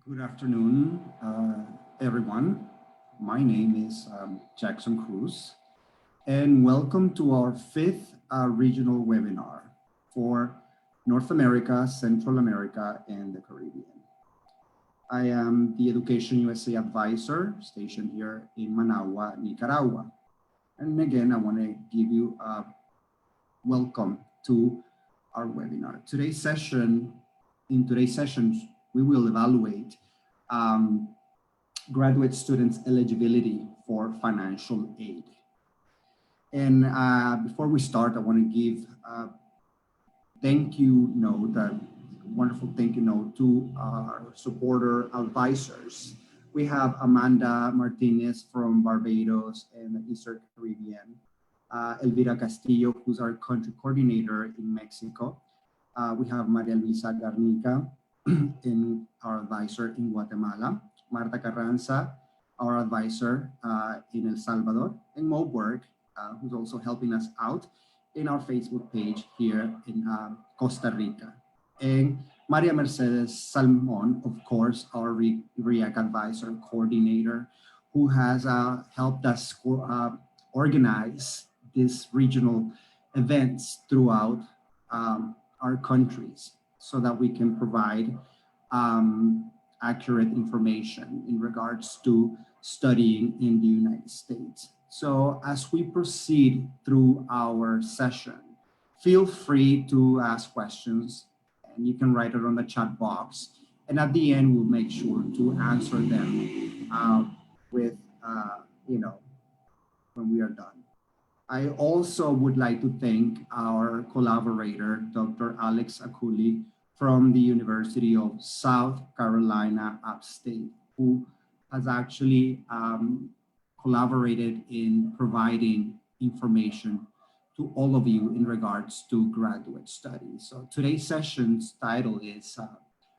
Good afternoon, everyone. My name is Jackson Cruz, and welcome to our fifth regional webinar for North America, Central America, and the Caribbean. I am the EducationUSA advisor stationed here in Managua, Nicaragua. And again, I want to give you a welcome to our webinar. In today's session, we will evaluate graduate students' eligibility for financial aid. And before we start, I want to give a wonderful thank you note to our supporter advisors. We have Amanda Martinez from Barbados and the Eastern Caribbean, Elvira Castillo, who's our country coordinator in Mexico. We have Maria Luisa Garnica, in our advisor in Guatemala, Marta Carranza, our advisor in El Salvador, and Mo Berg, who's also helping us out in our Facebook page here in Costa Rica. And Maria Mercedes Salmon, of course, our REAC advisor coordinator, who has helped us organize these regional events throughout our countries, so that we can provide accurate information in regards to studying in the United States. So as we proceed through our session, feel free to ask questions, and you can write it on the chat box. And at the end, we'll make sure to answer them when we are done. I also would like to thank our collaborator, Dr. Alex Akuli, from the University of South Carolina Upstate, who has actually collaborated in providing information to all of you in regards to graduate studies. So today's session's title is,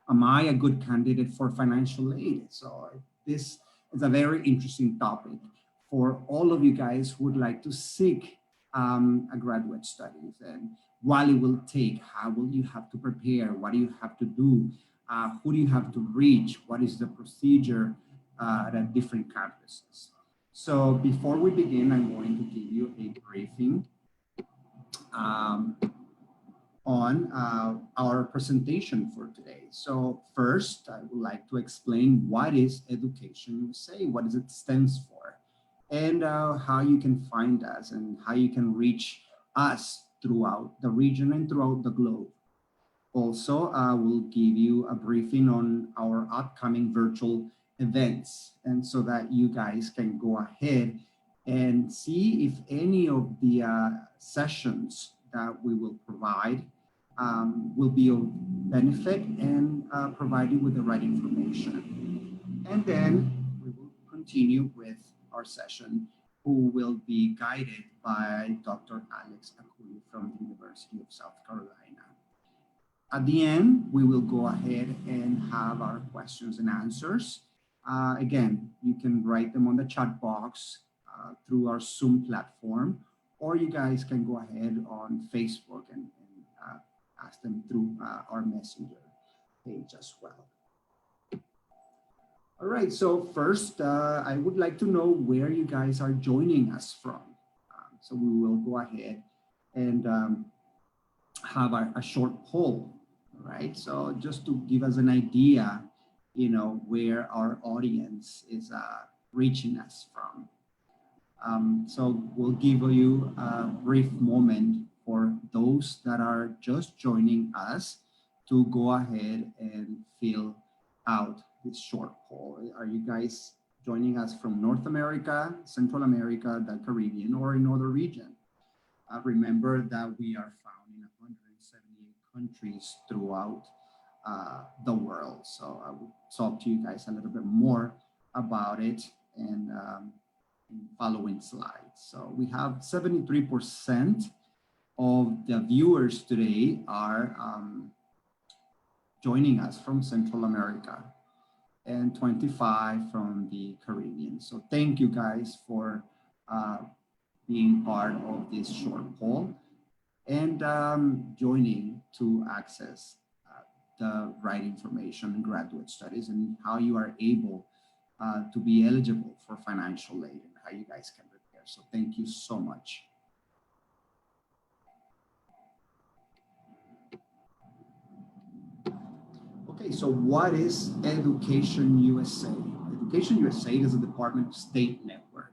Am I a Good Candidate for Financial Aid? So this is a very interesting topic for all of you guys who would like to seek a graduate studies, and what it will take, how will you have to prepare, what do you have to do, who do you have to reach, what is the procedure at different campuses. So before we begin, I'm going to give you a briefing on our presentation for today. So first, I would like to explain what is EducationUSA, what does it stands for, and how you can find us and how you can reach us throughout the region and throughout the globe. Also, we'll give you a briefing on our upcoming virtual events, and so that you guys can go ahead and see if any of the sessions that we will provide will be of benefit and provide you with the right information. And then we will continue with our session, who will be guided by Dr. Alex Akuli from the University of South Carolina. At the end, we will go ahead and have our questions and answers. Again, you can write them on the chat box through our Zoom platform, or you guys can go ahead on Facebook and ask them through our messenger page as well. All right, so first, I would like to know where you guys are joining us from. So we will go ahead and have a short poll, right? So just to give us an idea, where our audience is reaching us from. So we'll give you a brief moment for those that are just joining us to go ahead and fill out this short poll. Are you guys joining us from North America, Central America, the Caribbean, or in other region? Remember that we are found in 178 countries throughout the world. So I will talk to you guys a little bit more about it and in following slides. So we have 73% of the viewers today are joining us from Central America, and 25 from the Caribbean. So thank you guys for being part of this short poll and joining to access the right information in graduate studies and how you are able to be eligible for financial aid and how you guys can prepare. So thank you so much. Okay, so what is EducationUSA? EducationUSA is a Department of State network.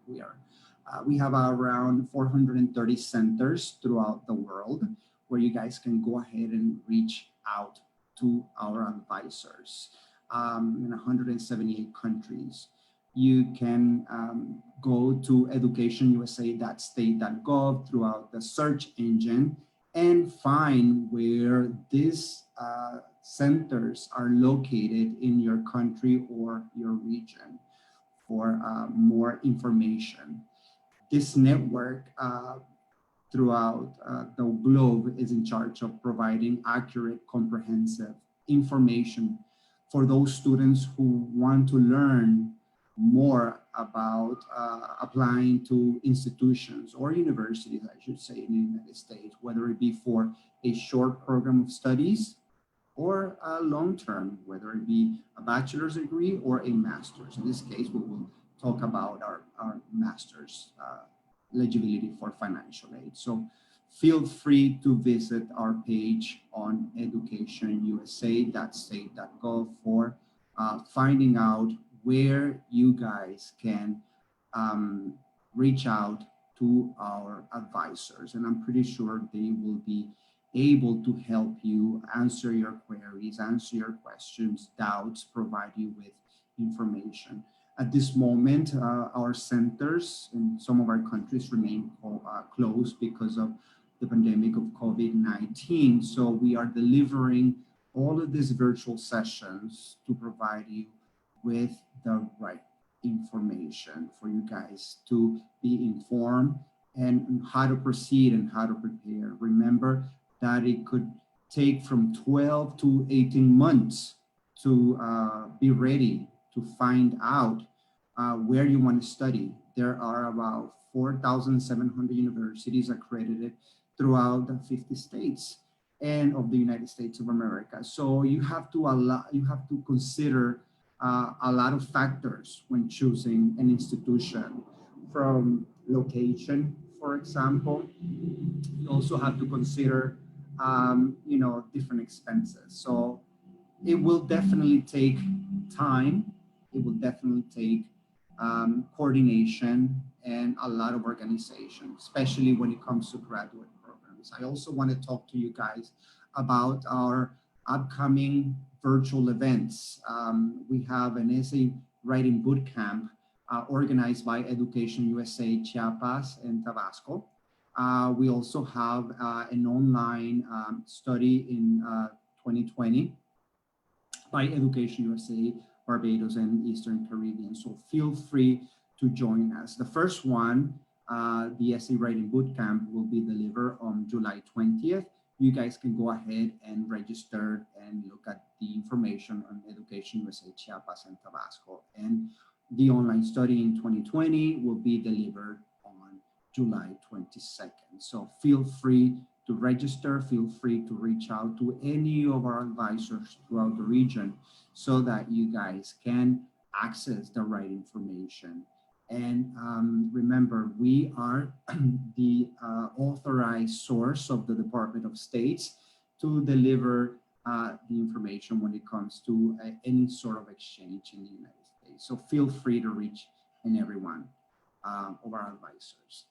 We have around 430 centers throughout the world where you guys can go ahead and reach out to our advisors in 178 countries. You can go to educationusa.state.gov throughout the search engine and find where these centers are located in your country or your region for more information. This network throughout the globe is in charge of providing accurate, comprehensive information for those students who want to learn more about applying to institutions or universities, I should say, in the United States, whether it be for a short program of studies or a long-term, whether it be a bachelor's degree or a master's. In this case, we will talk about our master's eligibility for financial aid. So feel free to visit our page on educationusa.state.gov for finding out where you guys can reach out to our advisors. And I'm pretty sure they will be able to help you answer your queries, answer your questions, doubts, provide you with information. At this moment, our centers in some of our countries remain closed because of the pandemic of COVID-19. So we are delivering all of these virtual sessions to provide you with the right information for you guys to be informed and how to proceed and how to prepare. Remember that it could take from 12 to 18 months to be ready to find out where you want to study. There are about 4,700 universities accredited throughout the 50 states and of the United States of America. So you have to consider a lot of factors when choosing an institution, from location, for example. You also have to consider different expenses. So it will definitely take time. It will definitely take coordination and a lot of organization, especially when it comes to graduate programs. I also want to talk to you guys about our upcoming virtual events. We have an essay writing bootcamp organized by EducationUSA Chiapas and Tabasco. We also have an online study in 2020 by EducationUSA Barbados and Eastern Caribbean. So feel free to join us. The first one, the essay writing bootcamp, will be delivered on July 20th. You guys can go ahead and register and look at the information on EducationUSA Chiapas and Tabasco. And the online study in 2020 will be delivered on July 22nd. So feel free to register, feel free to reach out to any of our advisors throughout the region so that you guys can access the right information. And remember, we are the authorized source of the Department of States to deliver the information when it comes to any sort of exchange in the United States. So feel free to reach and every one of our advisors.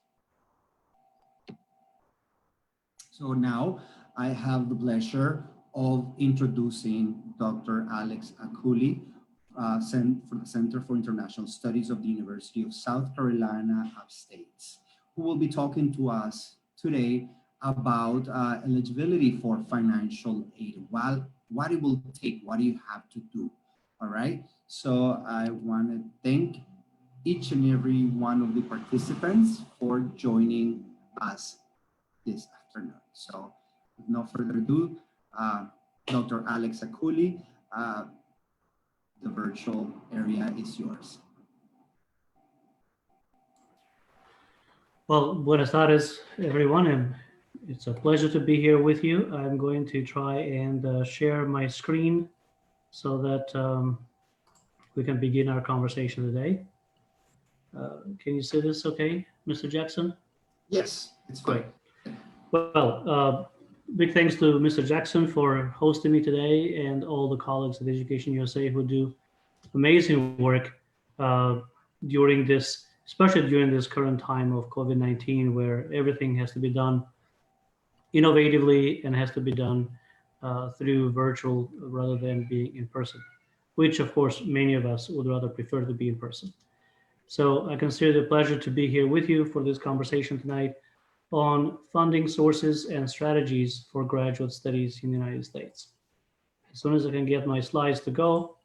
So now I have the pleasure of introducing Dr. Alex Akuli, for the Center for International Studies of the University of South Carolina Upstate, who will be talking to us today about eligibility for financial aid. What it will take, what do you have to do, all right? So I want to thank each and every one of the participants for joining us this afternoon. So with no further ado, Dr. Alex Akuli, the virtual area is yours. Well, buenas tardes, everyone, and It's a pleasure to be here with you. I'm going to try and share my screen so that we can begin our conversation today. Can you see this okay, Mr. Jackson? Yes, it's Great. fine. Well, big thanks to Mr. Jackson for hosting me today and all the colleagues at Education USA who do amazing work uh, during this, especially during this current time of COVID-19, where everything has to be done innovatively and has to be done through virtual rather than being in person, which of course many of us would rather prefer to be in person. So I consider it a pleasure to be here with you for this conversation tonight on funding sources and strategies for graduate studies in the United States. As soon as I can get my slides to go,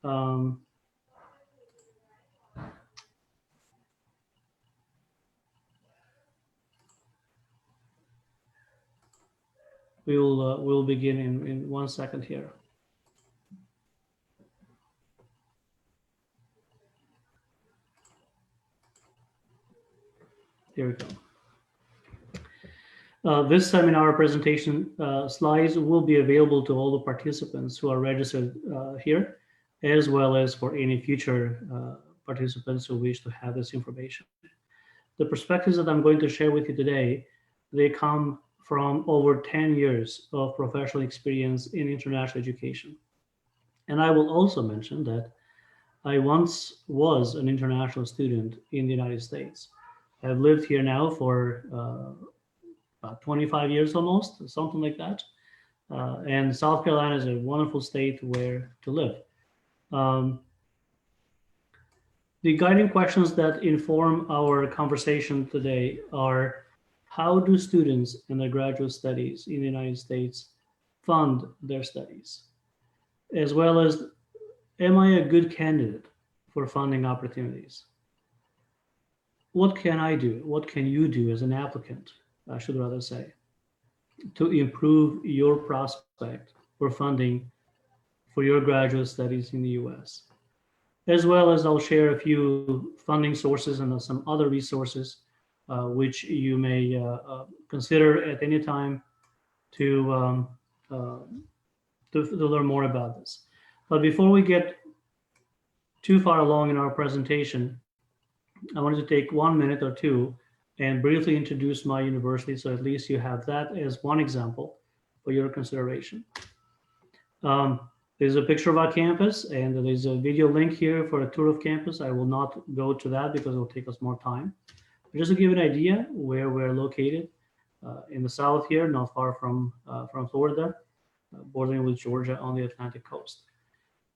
um, we'll begin in 1 second here. Here we go. This seminar presentation slides will be available to all the participants who are registered here, as well as for any future participants who wish to have this information. The perspectives that I'm going to share with you today, they come from over 10 years of professional experience in international education. And I will also mention that I once was an international student in the United States. I've lived here now for about 25 years almost, something like that. And South Carolina is a wonderful state where to live. The guiding questions that inform our conversation today are: how do students in their graduate studies in the United States fund their studies? As well as, am I a good candidate for funding opportunities? What can I do? What can you do as an applicant, I should rather say, to improve your prospect for funding for your graduate studies in the US? As well as I'll share a few funding sources and some other resources which you may consider at any time to learn more about this. But before we get too far along in our presentation, I wanted to take 1 minute or two and briefly introduce my university, so at least you have that as one example for your consideration. There's a picture of our campus, and there's a video link here for a tour of campus. I will not go to that because it will take us more time. But just to give an idea where we're located, in the south here, not far from Florida, bordering with Georgia on the Atlantic coast.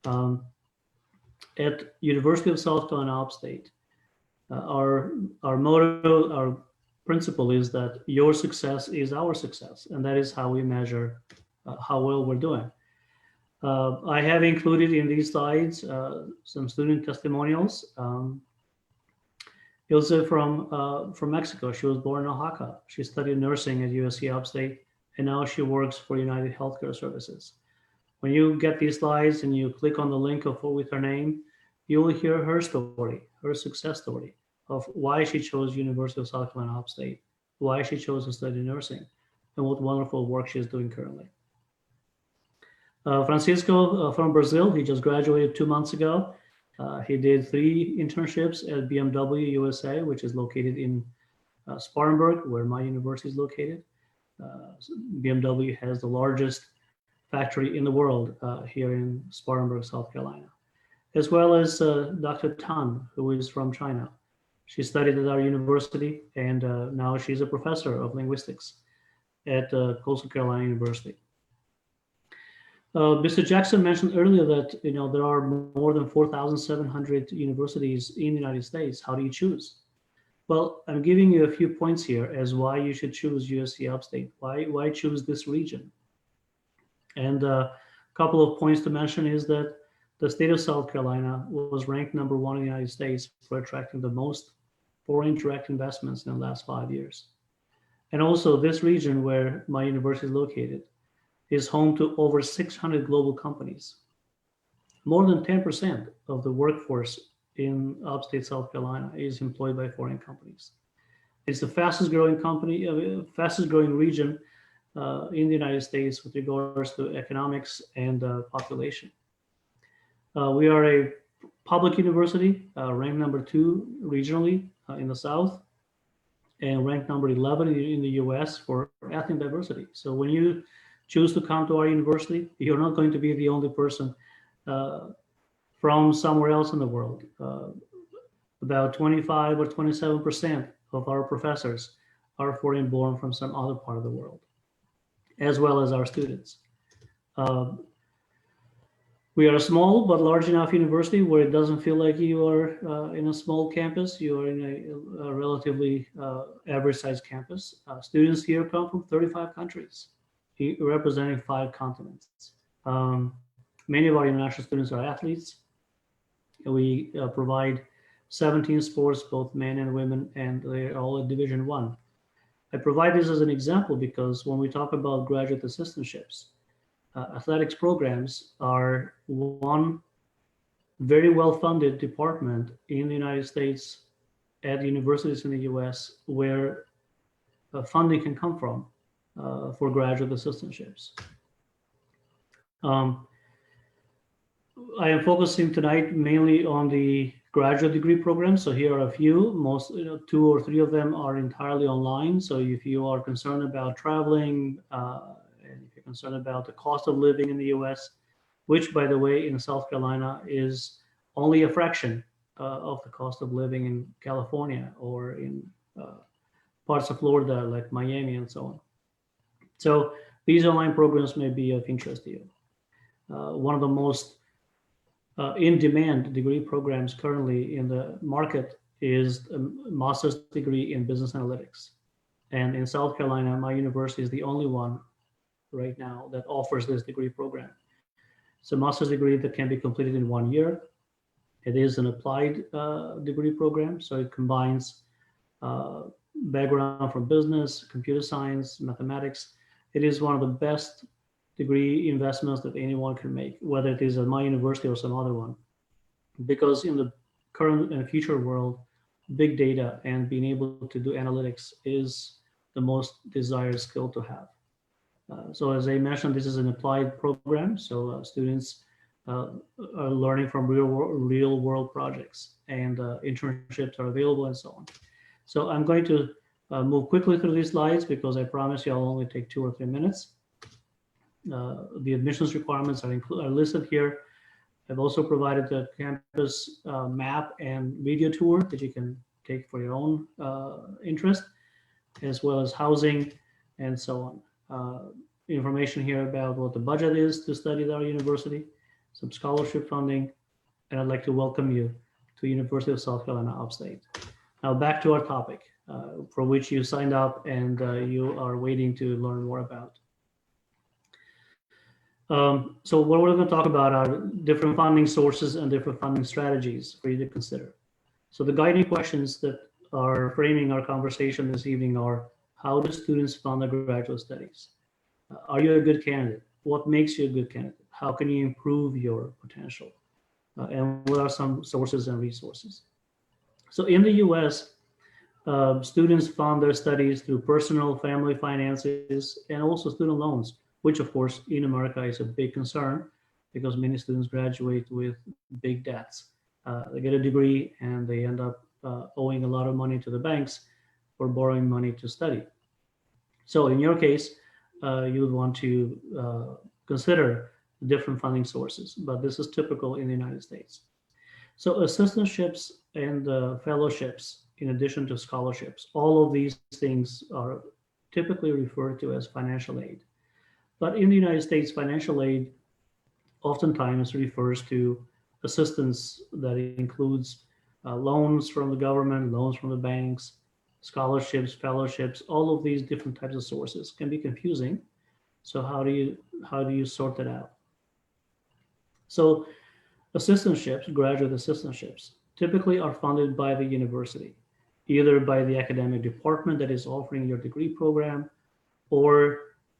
At University of South Carolina Upstate, our motto, our principle is that your success is our success, and that is how we measure how well we're doing. I have included in these slides some student testimonials. Ilse from Mexico, she was born in Oaxaca. She studied nursing at USC Upstate, and now she works for United Healthcare Services. When you get these slides and you click on the link with her name, you will hear her story, her success story of why she chose University of South Carolina Upstate, why she chose to study nursing, and what wonderful work she's doing currently. Francisco from Brazil, he just graduated 2 months ago. He did 3 internships at BMW USA, which is located in Spartanburg, where my university is located. BMW has the largest factory in the world here in Spartanburg, South Carolina. As well as Dr. Tan, who is from China. She studied at our university, and now she's a professor of linguistics at Coastal Carolina University. Mr. Jackson mentioned earlier that there are more than 4,700 universities in the United States. How do you choose? Well, I'm giving you a few points here as why you should choose USC Upstate. Why choose this region? And a couple of points to mention is that the state of South Carolina was ranked #1 in the United States for attracting the most foreign direct investments in the last 5 years. And also this region where my university is located is home to over 600 global companies. More than 10% of the workforce in upstate South Carolina is employed by foreign companies. It's the fastest growing fastest growing region in the United States with regards to economics and population. We are a public university, ranked number 2 regionally in the South, and ranked number 11 in the US for ethnic diversity. So when you choose to come to our university, you're not going to be the only person from somewhere else in the world. About 25 or 27% of our professors are foreign born from some other part of the world, as well as our students. We are a small but large enough university where it doesn't feel like you are in a small campus. You are in a relatively average sized campus. Students here come from 35 countries, representing 5 continents. Many of our international students are athletes. We provide 17 sports, both men and women, and they're all at Division I. I provide this as an example because when we talk about graduate assistantships, athletics programs are one very well-funded department in the United States at universities in the US where funding can come from for graduate assistantships. I am focusing tonight mainly on the graduate degree programs. So here are a few. Most, 2 or 3 of them are entirely online. So if you are concerned about traveling, and if you're concerned about the cost of living in the US, which by the way, in South Carolina is only a fraction of the cost of living in California or in parts of Florida like Miami and so on. So these online programs may be of interest to you. One of the most in-demand degree programs currently in the market is a master's degree in business analytics. And in South Carolina, my university is the only one right now that offers this degree program. It's a master's degree that can be completed in 1 year. It is an applied degree program, so it combines background from business, computer science, mathematics. It is one of the best degree investments that anyone can make, whether it is at my university or some other one. Because in the current and future world, big data and being able to do analytics is the most desired skill to have. So as I mentioned, this is an applied program. So students are learning from real world projects, and internships are available and so on. So I'm going to move quickly through these slides because I promise you I'll only take 2 or 3 minutes. The admissions requirements are listed here. I've also provided the campus map and video tour that you can take for your own interest, as well as housing and so on. Information here about what the budget is to study at our university, some scholarship funding, and I'd like to welcome you to University of South Carolina Upstate. Now back to our topic, for which you signed up and you are waiting to learn more about. So what we're going to talk about are different funding sources and different funding strategies for you to consider. So the guiding questions that are framing our conversation this evening are: how do students fund their graduate studies? Are you a good candidate? What makes you a good candidate? How can you improve your potential? And what are some sources and resources? So in the US, students fund their studies through personal family finances and also student loans, which of course in America is a big concern because many students graduate with big debts. They get a degree and they end up owing a lot of money to the banks for borrowing money to study. So in your case, you would want to consider different funding sources, but this is typical in the United States. So assistantships and fellowships, in addition to scholarships, all of these things are typically referred to as financial aid. But in the United States, financial aid oftentimes refers to assistance that includes loans from the government, loans from the banks, scholarships, fellowships. All of these different types of sources can be confusing. So how do you sort that out? So assistantships, graduate assistantships, typically are funded by the university, either by the academic department that is offering your degree program, or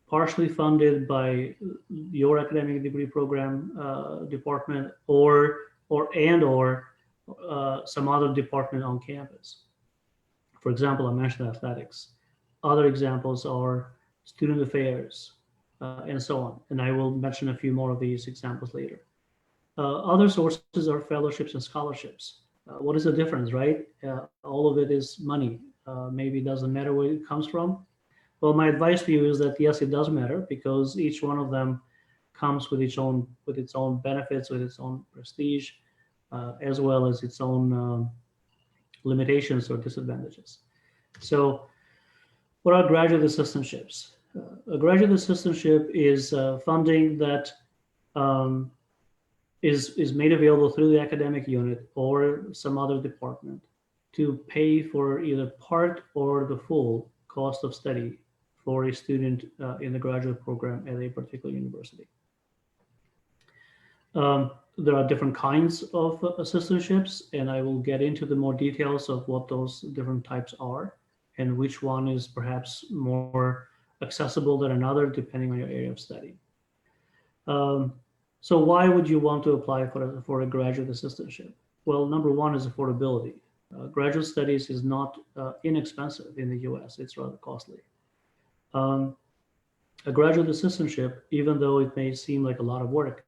partially funded by your academic degree program department, or some other department on campus. For example, I mentioned athletics. Other examples are student affairs, and so on. And I will mention a few more of these examples later. Other sources are fellowships and scholarships. What is the difference, right? All of it is money. Maybe it doesn't matter where it comes from. Well, my advice for you is that yes, it does matter, because each one of them comes with its own benefits, with its own prestige, as well as its own limitations or disadvantages. So, what are graduate assistantships? A graduate assistantship is funding that is made available through the academic unit or some other department to pay for either part or the full cost of study for a student in the graduate program at a particular university. There are different kinds of assistantships, and I will get into the more details of what those different types are and which one is perhaps more accessible than another depending on your area of study. So why would you want to apply for a graduate assistantship? Well, number one is affordability. Graduate studies is not inexpensive in the US, it's rather costly. A graduate assistantship, even though it may seem like a lot of work,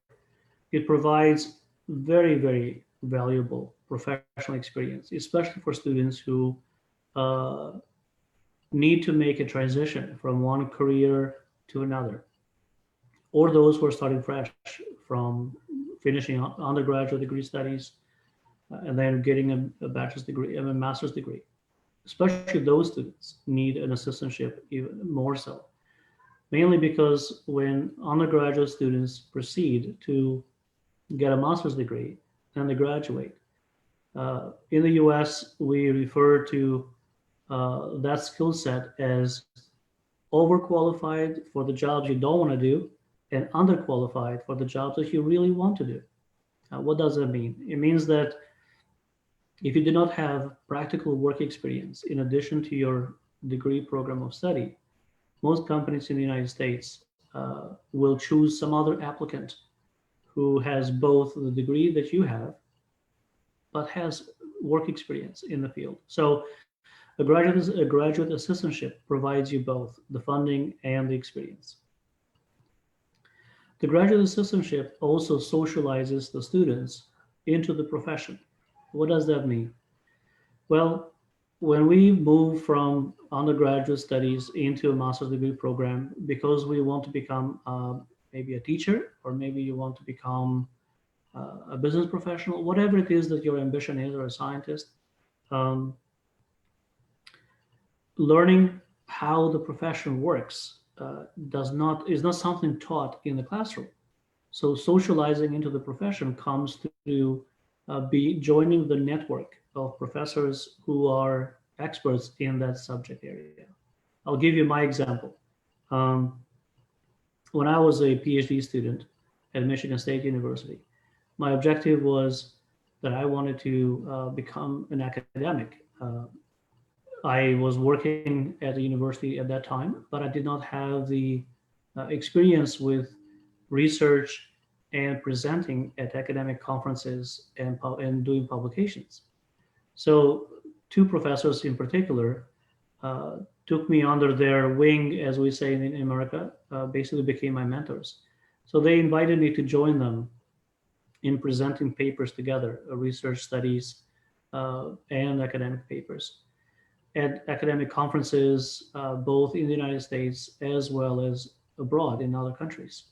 it provides very, very valuable professional experience, especially for students who need to make a transition from one career to another, or those who are starting fresh from finishing undergraduate degree studies and then getting a bachelor's degree and a master's degree. Especially those students need an assistantship even more so, mainly because when undergraduate students proceed to get a master's degree and they graduate, in the US, we refer to that skill set as overqualified for the jobs you don't want to do and underqualified for the jobs that you really want to do. What does that mean? It means that if you do not have practical work experience in addition to your degree program of study, most companies in the United States will choose some other applicant who has both the degree that you have, but has work experience in the field. So a graduate assistantship provides you both the funding and the experience. The graduate assistantship also socializes the students into the profession. What does that mean? Well, when we move from undergraduate studies into a master's degree program, because we want to become maybe a teacher, or maybe you want to become a business professional, whatever it is that your ambition is, or a scientist, learning how the profession works is not something taught in the classroom. So socializing into the profession comes to be joining the network of professors who are experts in that subject area. I'll give you my example. When I was a PhD student at Michigan State University, my objective was that I wanted to become an academic. I was working at the university at that time, but I did not have the experience with research and presenting at academic conferences and doing publications. So two professors in particular took me under their wing, as we say in America, basically became my mentors. So they invited me to join them in presenting papers together, research studies and academic papers at academic conferences, both in the United States as well as abroad in other countries.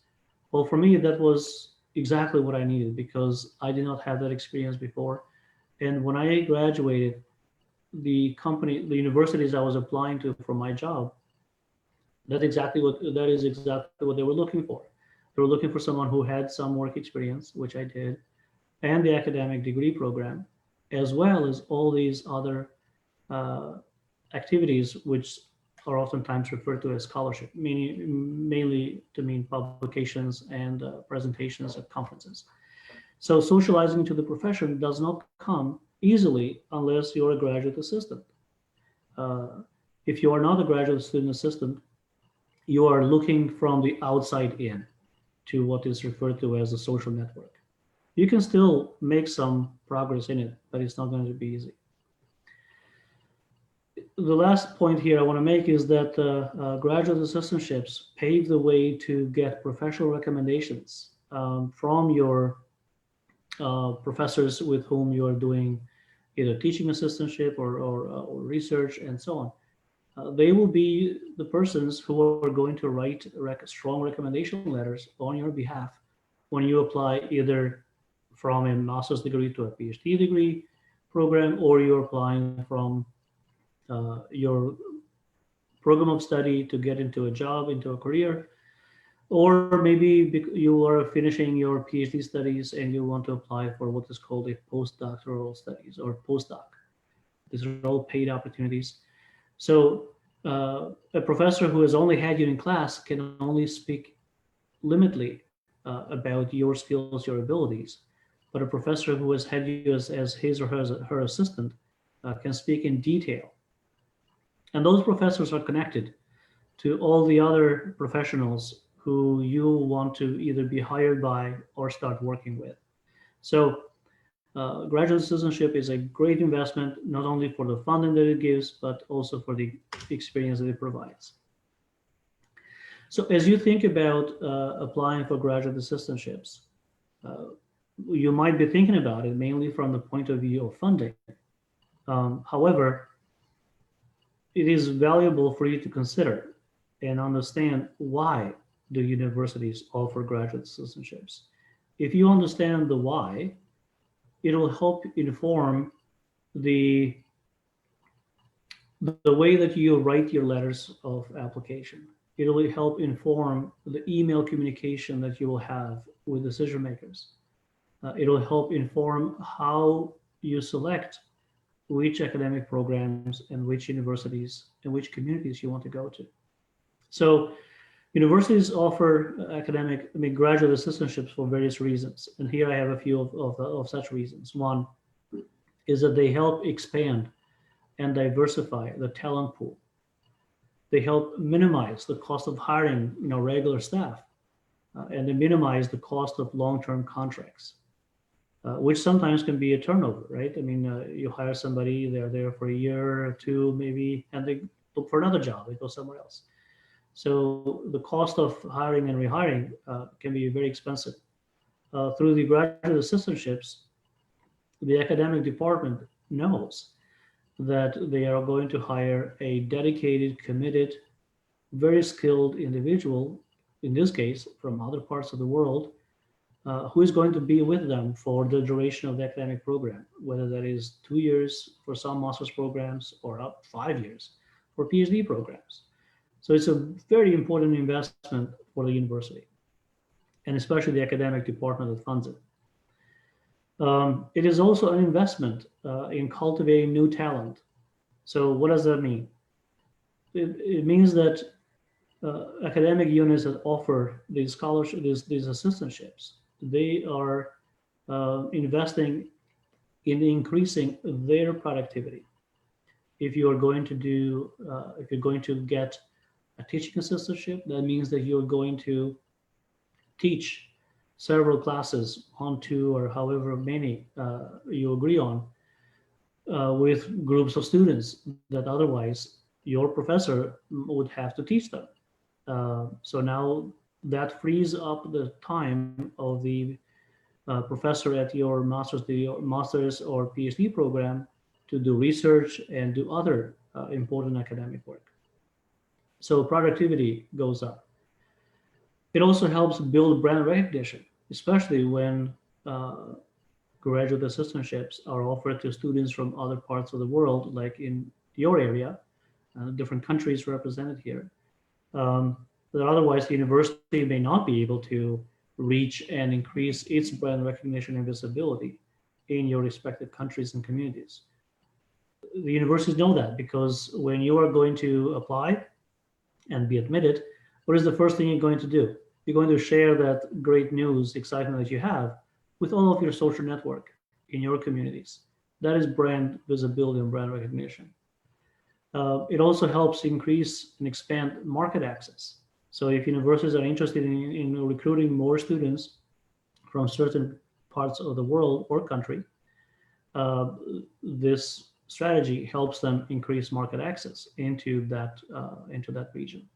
Well, for me, that was exactly what I needed, because I did not have that experience before. And when I graduated, the universities I was applying to for my job, that is exactly what they were looking for. They were looking for someone who had some work experience, which I did, and the academic degree program, as well as all these other activities, which are oftentimes referred to as scholarship, mainly to mean publications and presentations at conferences. So socializing to the profession does not come easily unless you're a graduate assistant. If you are not a graduate student assistant, you are looking from the outside in to what is referred to as a social network. You can still make some progress in it, but it's not going to be easy. the last point here I want to make is that graduate assistantships pave the way to get professional recommendations from your professors with whom you are doing either teaching assistantship or research and so on. They will be the persons who are going to write strong recommendation letters on your behalf when you apply either from a master's degree to a PhD degree program, or you're applying from your program of study to get into a job, into a career, or maybe you are finishing your PhD studies and you want to apply for what is called a postdoctoral studies or postdoc. These are all paid opportunities. So a professor who has only had you in class can only speak limitedly about your skills, your abilities. But a professor who has had you as his or her assistant can speak in detail. And those professors are connected to all the other professionals who you want to either be hired by or start working with. So graduate assistantship is a great investment, not only for the funding that it gives, but also for the experience that it provides. So as you think about applying for graduate assistantships, you might be thinking about it mainly from the point of view of funding. However, it is valuable for you to consider and understand why do universities offer graduate assistantships. If you understand the why, it'll help inform the way that you write your letters of application. It'll help inform the email communication that you will have with decision makers. It'll help inform how you select which academic programs and which universities and which communities you want to go to. So universities offer graduate assistantships for various reasons. And here I have a few of such reasons. One is that they help expand and diversify the talent pool. They help minimize the cost of hiring regular staff, and they minimize the cost of long-term contracts, which sometimes can be a turnover, right? I mean, you hire somebody, they're there for a year or two maybe, and they look for another job, they go somewhere else. So the cost of hiring and rehiring can be very expensive. Through the graduate assistantships, the academic department knows that they are going to hire a dedicated, committed, very skilled individual, in this case, from other parts of the world, who is going to be with them for the duration of the academic program, whether that is 2 years for some master's programs or up 5 years for PhD programs. So it's a very important investment for the university, and especially the academic department that funds it. It is also an investment in cultivating new talent. So what does that mean? It means that academic units that offer these scholarships, these assistantships, they are investing in increasing their productivity. If you are going to do, if you're going to get a teaching assistantship, that means that you're going to teach several classes on 2 or however many you agree on with groups of students that otherwise your professor would have to teach them. So now that frees up the time of the professor at your master's or PhD program to do research and do other important academic work. So productivity goes up. It also helps build brand recognition, especially when graduate assistantships are offered to students from other parts of the world, like in your area, different countries represented here, that otherwise the university may not be able to reach and increase its brand recognition and visibility in your respective countries and communities. The universities know that, because when you are going to apply and be admitted, what is the first thing you're going to do? You're going to share that great news, excitement that you have with all of your social network in your communities. That is brand visibility and brand recognition. It also helps increase and expand market access. So if universities are interested in recruiting more students from certain parts of the world or country, this strategy helps them increase market access into that region.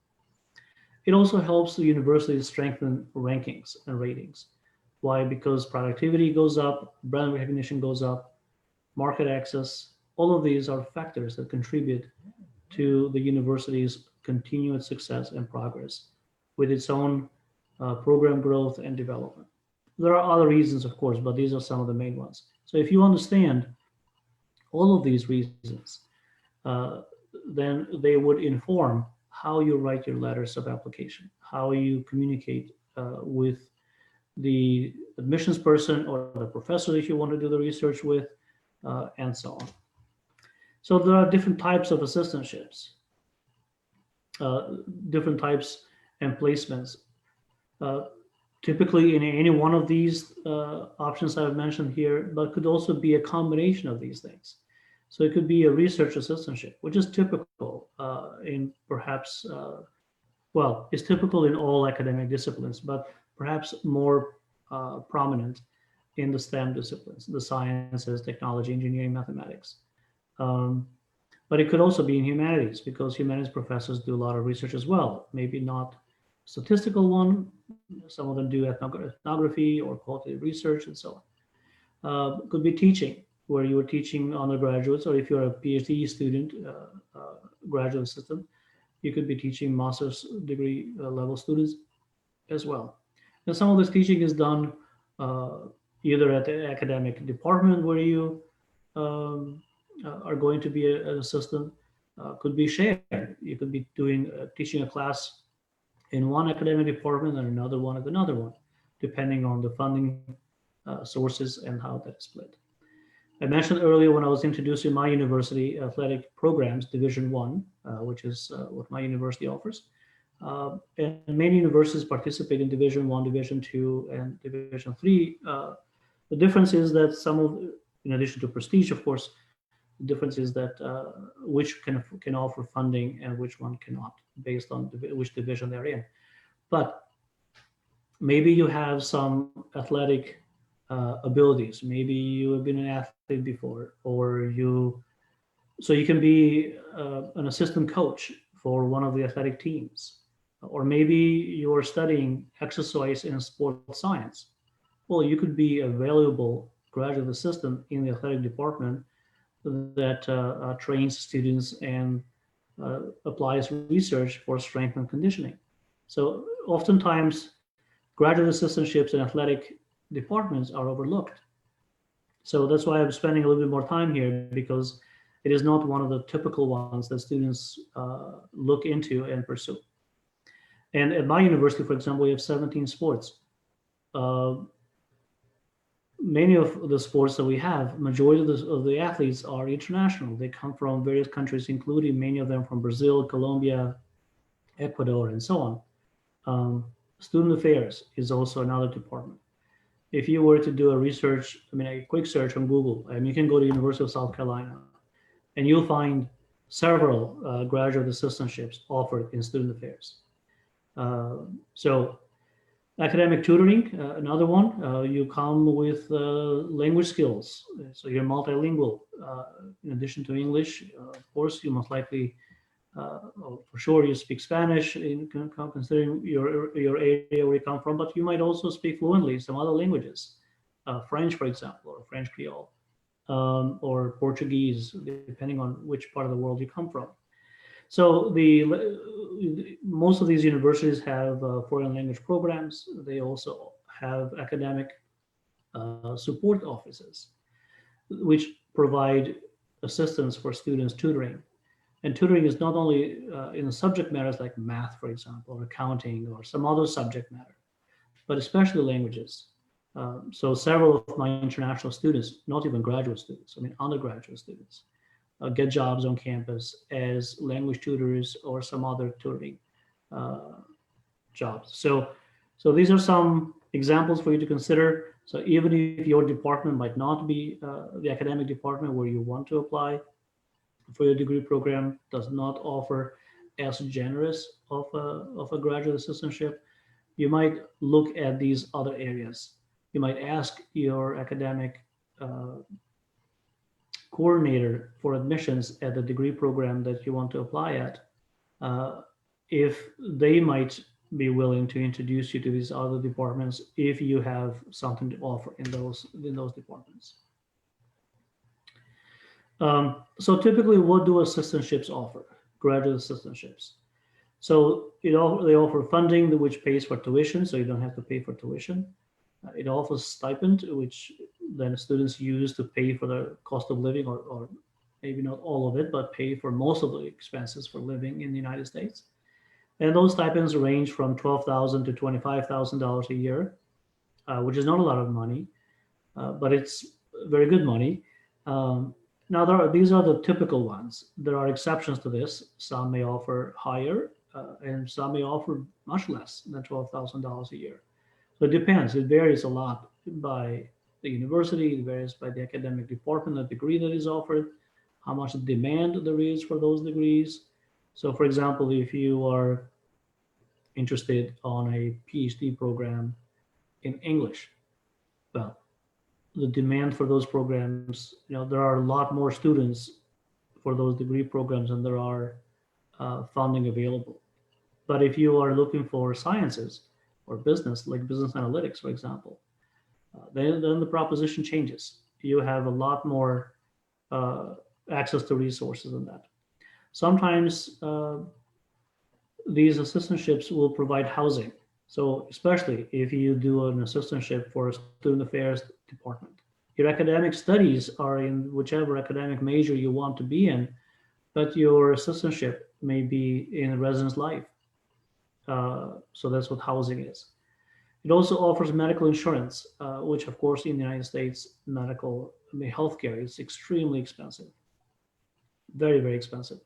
It also helps the universities strengthen rankings and ratings. Why? Because productivity goes up, brand recognition goes up, market access. All of these are factors that contribute to the university's continued success and progress with its own program growth and development. There are other reasons, of course, but these are some of the main ones. So if you understand all of these reasons, then they would inform how you write your letters of application, how you communicate with the admissions person or the professor that you want to do the research with, and so on. So there are different types of assistantships, different types and placements. Typically in any one of these options I've mentioned here, but could also be a combination of these things. So it could be a research assistantship, which is typical in perhaps, well, it's typical in all academic disciplines, but perhaps more prominent in the STEM disciplines, the sciences, technology, engineering, mathematics. But it could also be in humanities, because humanities professors do a lot of research as well. Maybe not statistical one. Some of them do ethnography or qualitative research and so on. Could be teaching, where you are teaching undergraduates, or if you're a PhD student, graduate assistant, you could be teaching master's degree level students as well. And some of this teaching is done either at the academic department where you are going to be an assistant, could be shared. You could be doing teaching a class in one academic department and another one at another one, depending on the funding sources and how that is split. I mentioned earlier when I was introducing my university athletic programs, Division One, which is what my university offers. And many universities participate in Division One, Division Two, and Division Three. The difference is that some of, in addition to prestige, of course, the difference is that which can offer funding and which one cannot, based on which division they're in. But maybe you have some athletic abilities. Maybe you have been an athlete before, or so you can be an assistant coach for one of the athletic teams. Or maybe you're studying exercise and sports science. Well, you could be a valuable graduate assistant in the athletic department that trains students and applies research for strength and conditioning. So oftentimes, graduate assistantships in athletic departments are overlooked. So that's why I'm spending a little bit more time here, because it is not one of the typical ones that students look into and pursue. And at my university, for example, we have 17 sports. Many of the sports that we have, majority of the athletes are international. They come from various countries, including many of them from Brazil, Colombia, Ecuador, and so on. Student affairs is also another department. If you were to do a quick search on Google, and you can go to University of South Carolina, and you'll find several graduate assistantships offered in student affairs. So academic tutoring, another one. You come with language skills, so you're multilingual. In addition to English, of course, you most likely, for sure, you speak Spanish, considering your area where you come from, but you might also speak fluently some other languages, French, for example, or French Creole, or Portuguese, depending on which part of the world you come from. So most of these universities have foreign language programs. They also have academic support offices, which provide assistance for students tutoring. And tutoring is not only in the subject matters like math, for example, or accounting, or some other subject matter, but especially languages. So several of my international students, not even graduate students, undergraduate students, get jobs on campus as language tutors or some other tutoring jobs. So these are some examples for you to consider. So even if your department might not be the academic department where you want to apply for your degree program, does not offer as generous of a graduate assistantship, you might look at these other areas. You might ask your academic coordinator for admissions at the degree program that you want to apply at, if they might be willing to introduce you to these other departments if you have something to offer in those departments. So typically, what do assistantships offer? Graduate assistantships. So they offer funding which pays for tuition, so you don't have to pay for tuition. It offers stipend, which then students use to pay for the cost of living, or maybe not all of it, but pay for most of the expenses for living in the United States. And those stipends range from $12,000 to $25,000 a year, which is not a lot of money, but it's very good money. Now, these are the typical ones. There are exceptions to this. Some may offer higher, and some may offer much less than $12,000 a year. So it depends. It varies a lot by the university. It varies by the academic department, the degree that is offered, how much demand there is for those degrees. So, for example, if you are interested on a PhD program in English, well, the demand for those programs, there are a lot more students for those degree programs than there are funding available. But if you are looking for sciences or business, like business analytics, for example, then the proposition changes. You have a lot more access to resources than that. Sometimes these assistantships will provide housing. So especially if you do an assistantship for a student affairs department, your academic studies are in whichever academic major you want to be in, but your assistantship may be in residence life. So that's what housing is. It also offers medical insurance, which of course in the United States, healthcare is extremely expensive, very, very expensive.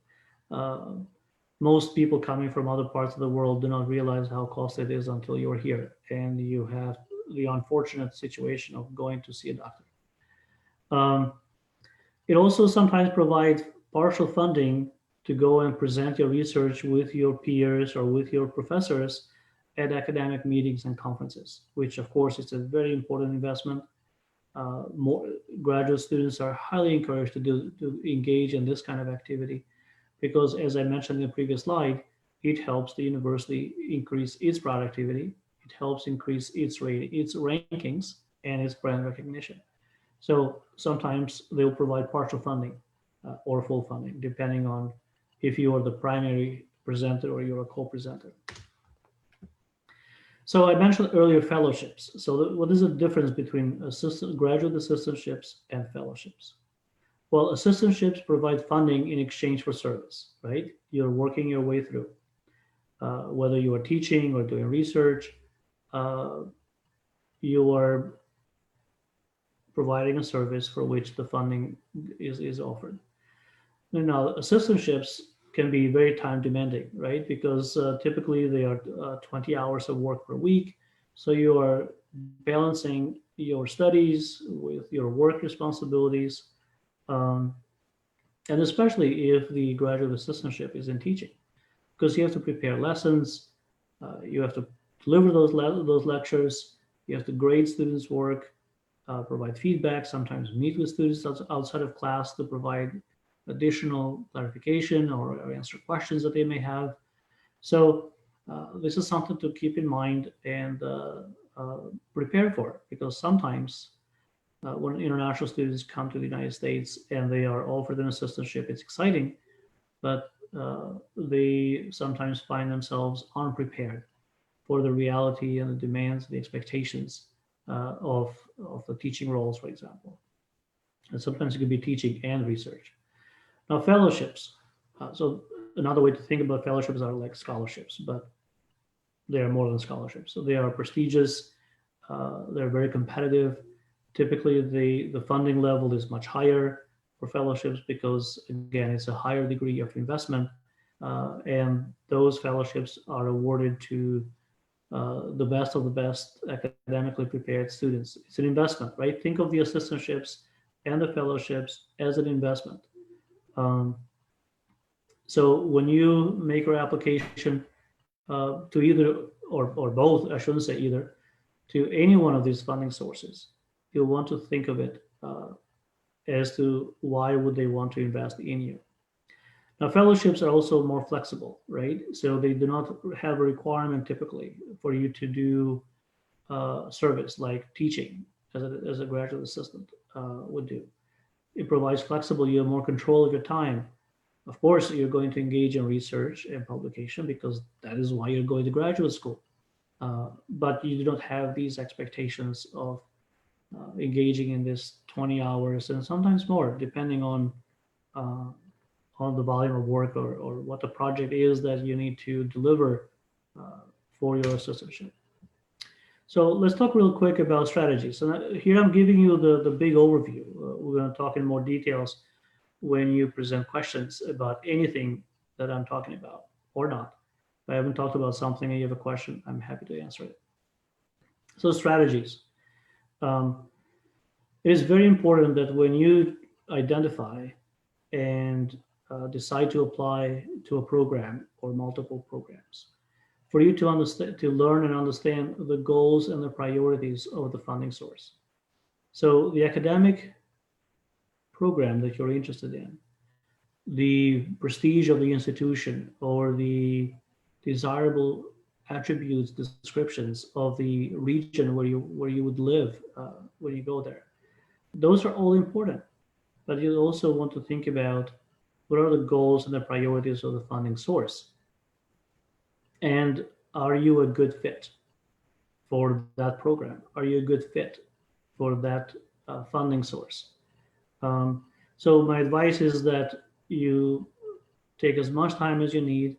Most people coming from other parts of the world do not realize how costly it is until you're here and you have the unfortunate situation of going to see a doctor. It also sometimes provides partial funding to go and present your research with your peers or with your professors at academic meetings and conferences, which of course is a very important investment. More graduate students are highly encouraged to engage in this kind of activity, because as I mentioned in the previous slide, it helps the university increase its productivity, it helps increase its rankings and its brand recognition. So sometimes they'll provide partial funding or full funding, depending on if you are the primary presenter or you're a co-presenter. So I mentioned earlier fellowships. So what is the difference between graduate assistantships and fellowships? Well, assistantships provide funding in exchange for service, right? You're working your way through. Whether you are teaching or doing research, you are providing a service for which the funding is offered. Now, assistantships can be very time demanding, right? Because typically they are 20 hours of work per week. So you are balancing your studies with your work responsibilities. And especially if the graduate assistantship is in teaching, because you have to prepare lessons, you have to deliver those lectures, you have to grade students' work, provide feedback, sometimes meet with students outside of class to provide additional clarification or answer questions that they may have. So this is something to keep in mind and prepare for, because sometimes when international students come to the United States and they are offered an assistantship, it's exciting, but they sometimes find themselves unprepared for the reality and the demands, the expectations of the teaching roles, for example. And sometimes it could be teaching and research. Now, fellowships. So another way to think about fellowships are like scholarships, but they are more than scholarships. So they are prestigious. They're very competitive. Typically, the funding level is much higher for fellowships because, again, it's a higher degree of investment. And those fellowships are awarded to the best of the best academically prepared students. It's an investment, right? Think of the assistantships and the fellowships as an investment. So when you make your application to either or both, I shouldn't say either, to any one of these funding sources, you'll want to think of it as to why would they want to invest in you. Now, fellowships are also more flexible, right? So they do not have a requirement typically for you to do service like teaching as a graduate assistant would do. It provides flexible, you have more control of your time. Of course, you're going to engage in research and publication because that is why you're going to graduate school. But you do not have these expectations of engaging in this 20 hours and sometimes more, depending uh, on the volume of work or what the project is that you need to deliver uh, for your assistantship. So let's talk real quick about strategies. So here I'm giving you the big overview. We're going to talk in more details when you present questions about anything that I'm talking about or not. If I haven't talked about something and you have a question, I'm happy to answer it. So strategies. Um, it is very important that when you identify and decide to apply to a program or multiple programs, for you to understand, to learn and understand the goals and the priorities of the funding source. So the academic program that you're interested in, the prestige of the institution, or the desirable attributes, descriptions of the region where you would live when you go there. Those are all important, but you also want to think about what are the goals and the priorities of the funding source, and are you a good fit for that program? Are you a good fit for that funding source? Um, so my advice is that you take as much time as you need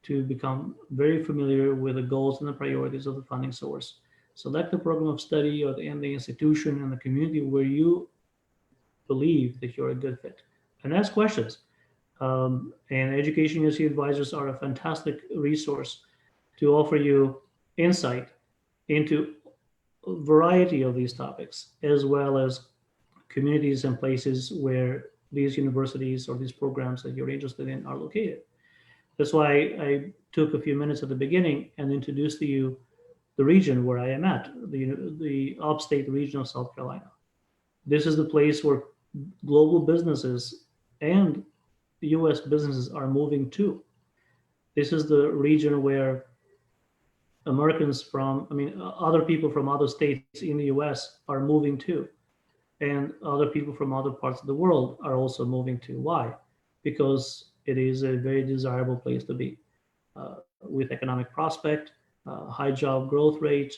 to become very familiar with the goals and the priorities of the funding source. Select the program of study or and the institution and the community where you believe that you're a good fit, and ask questions. And EducationUSA advisors are a fantastic resource to offer you insight into a variety of these topics, as well as communities and places where these universities or these programs that you're interested in are located. That's why I took a few minutes at the beginning and introduced to you the region where I am at, the upstate region of South Carolina. This is the place where global businesses and US businesses are moving to. This is the region where Americans from, other people from other states in the US are moving to. And other people from other parts of the world are also moving to. Why? Because it is a very desirable place to be with economic prospect, high job growth rate,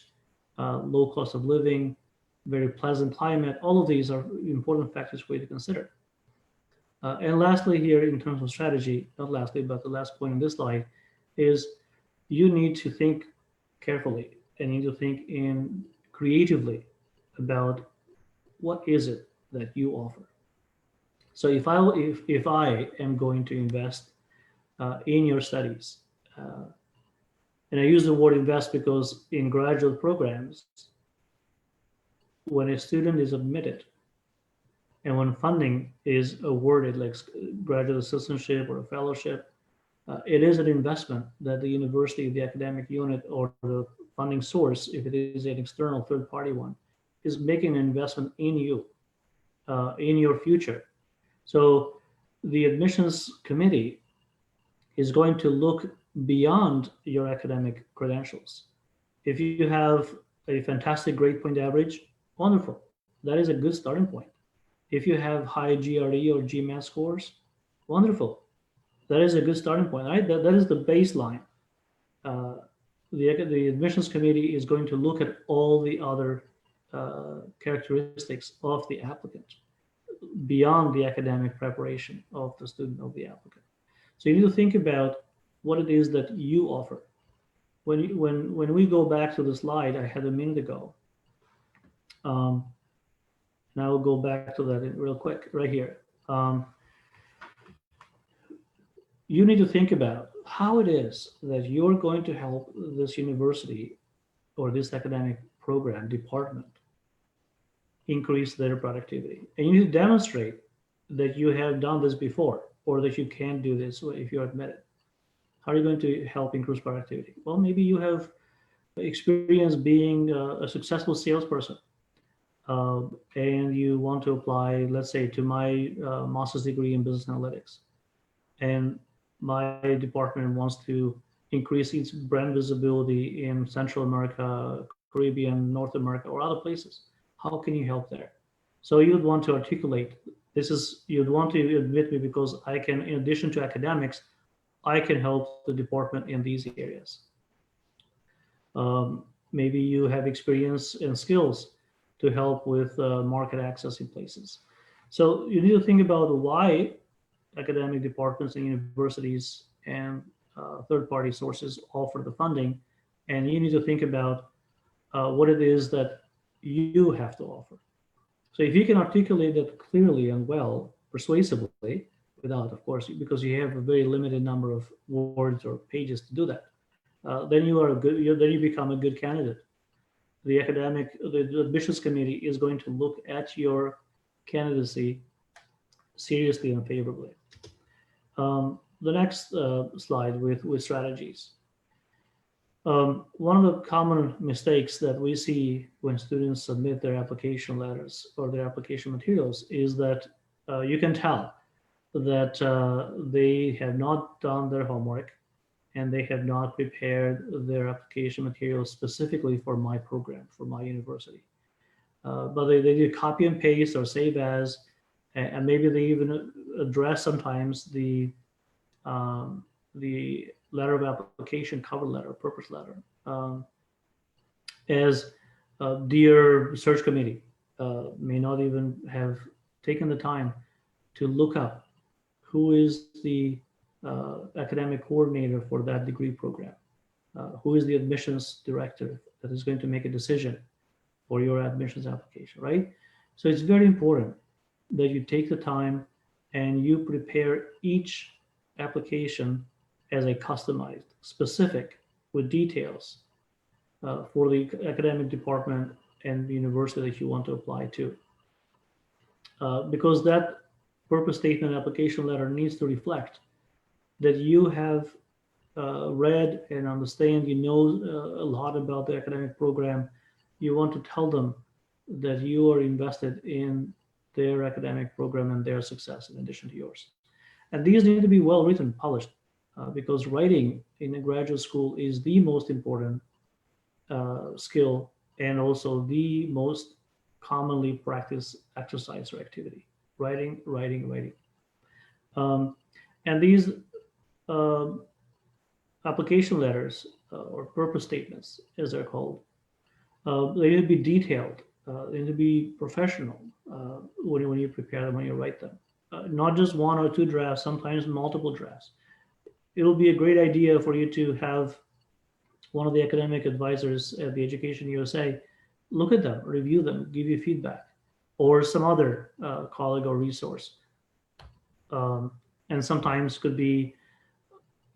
low cost of living, very pleasant climate. All of these are important factors for you to consider. And lastly here, in terms of strategy, not lastly, but the last point in this slide is you need to think carefully and you need to think in creatively about what is it that you offer. So if I am going to invest in your studies, and I use the word invest because in graduate programs, when a student is admitted and when funding is awarded, like graduate assistantship or a fellowship, it is an investment that the university, the academic unit, or the funding source, if it is an external third-party one, is making an investment in you, in your future. So the admissions committee is going to look beyond your academic credentials. If you have a fantastic grade point average, wonderful. That is a good starting point. If you have high GRE or GMAT scores, wonderful. That is a good starting point, right? That is the baseline. The admissions committee is going to look at all the other characteristics of the applicant beyond the academic preparation of the student, of the applicant. So you need to think about what it is that you offer. When we go back to the slide I had a minute ago, and I will go back to that real quick right here. You need to think about how it is that you're going to help this university or this academic program department increase their productivity. And you need to demonstrate that you have done this before or that you can do this if you're admitted. How are you going to help increase productivity? Well, maybe you have experience being a successful salesperson. and you want to apply, let's say, to my master's degree in business analytics, and my department wants to increase its brand visibility in Central America, Caribbean, North America, or other places. How can you help there? So you'd want to articulate you'd want to admit me because I can, in addition to academics, I can help the department in these areas. Maybe you have experience and skills to help with market access in places. So you need to think about why academic departments and universities and third-party sources offer the funding, and you need to think about what it is that you have to offer. So if you can articulate that clearly and well, persuasively, without, of course, because you have a very limited number of words or pages to do that, then then you become a good candidate. The admissions committee is going to look at your candidacy seriously and favorably. The next slide with strategies. One of the common mistakes that we see when students submit their application letters or their application materials is that you can tell that they have not done their homework and they have not prepared their application materials specifically for my program, for my university. But they do copy and paste or save as, and maybe they even address sometimes the letter of application, cover letter, purpose letter, as dear search committee, may not even have taken the time to look up who is the academic coordinator for that degree program, who is the admissions director that is going to make a decision for your admissions application, right? So it's very important that you take the time and you prepare each application as a customized, specific, with details for the academic department and the university that you want to apply to. Because that purpose statement application letter needs to reflect that you have read and understand, you know a lot about the academic program. You want to tell them that you are invested in their academic program and their success in addition to yours. And these need to be well written, polished, because writing in a graduate school is the most important skill and also the most commonly practiced exercise or activity. Writing, writing, writing. And these application letters or purpose statements, as they're called, they need to be detailed. They need to be professional when you prepare them, when you write them. Not just one or two drafts, sometimes multiple drafts. It'll be a great idea for you to have one of the academic advisors at the EducationUSA look at them, review them, give you feedback, or some other colleague or resource. And sometimes could be,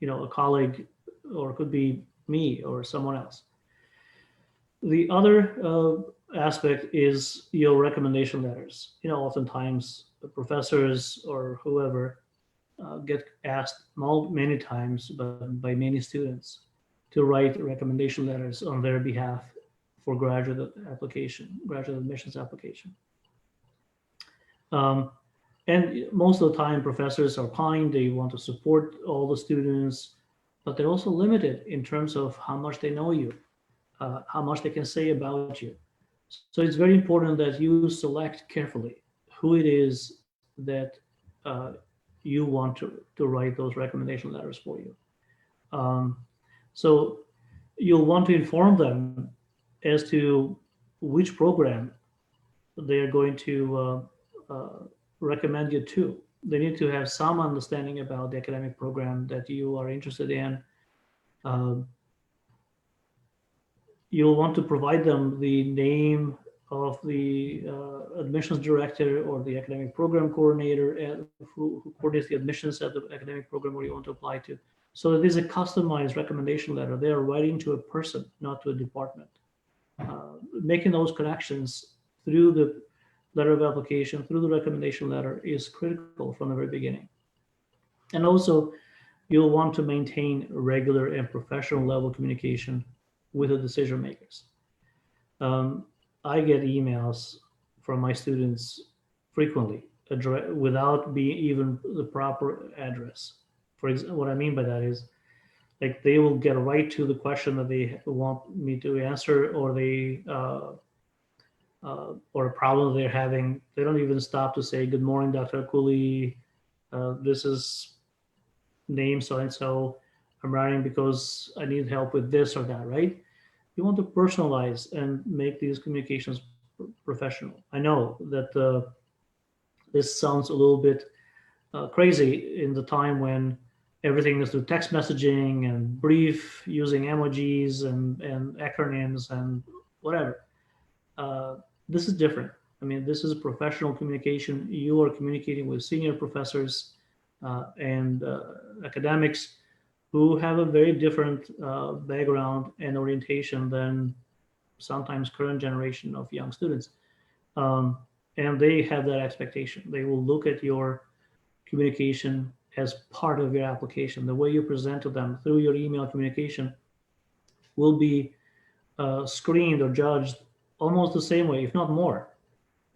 a colleague, or could be me or someone else. The other aspect is your recommendation letters. Oftentimes the professors or whoever get asked many times by many students to write recommendation letters on their behalf for graduate admissions application. And most of the time, professors are kind. They want to support all the students, but they're also limited in terms of how much they know you, how much they can say about you. So it's very important that you select carefully who it is that you want to write those recommendation letters for you. So you'll want to inform them as to which program they're going to recommend you to. They need to have some understanding about the academic program that you are interested in. You'll want to provide them the name of the admissions director or the academic program coordinator who coordinates the admissions at the academic program where you want to apply to. So it is a customized recommendation letter. They are writing to a person, not to a department. Making those connections through the letter of application, through the recommendation letter, is critical from the very beginning. And also, you'll want to maintain regular and professional level communication with the decision makers. I get emails from my students frequently, without being even the proper address. For example, what I mean by that is, like, they will get right to the question that they want me to answer, or or a problem they're having. They don't even stop to say, "Good morning, Dr. Akuli. This is name so and so. I'm writing because I need help with this or that." Right? You want to personalize and make these communications professional. I know that this sounds a little bit crazy in the time when everything is through text messaging and brief, using emojis and acronyms and whatever. Uh, this is different. I mean, this is professional communication. You are communicating with senior professors and academics who have a very different background and orientation than sometimes current generation of young students. Um, and they have that expectation. They will look at your communication as part of your application. The way you present to them through your email communication will be screened or judged almost the same way, if not more,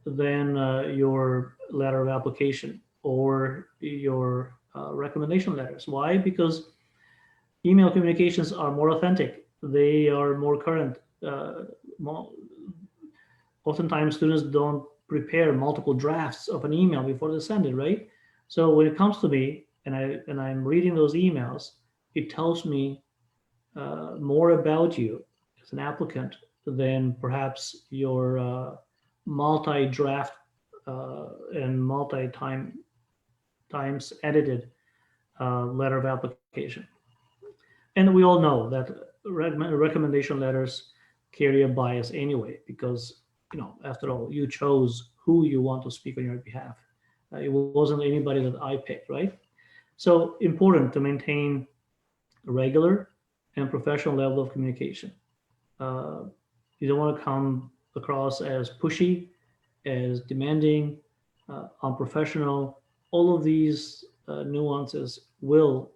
than your letter of application or your recommendation letters. Why? Because email communications are more authentic. They are more current. More, oftentimes, students don't prepare multiple drafts of an email before they send it, right? So when it comes to me and I'm reading those emails, it tells me more about you as an applicant than perhaps your multi-draft and times edited letter of application. And we all know that recommendation letters carry a bias anyway, because, after all, you chose who you want to speak on your behalf. It wasn't anybody that I picked, right? So important to maintain a regular and professional level of communication. You don't want to come across as pushy, as demanding, unprofessional. All of these nuances will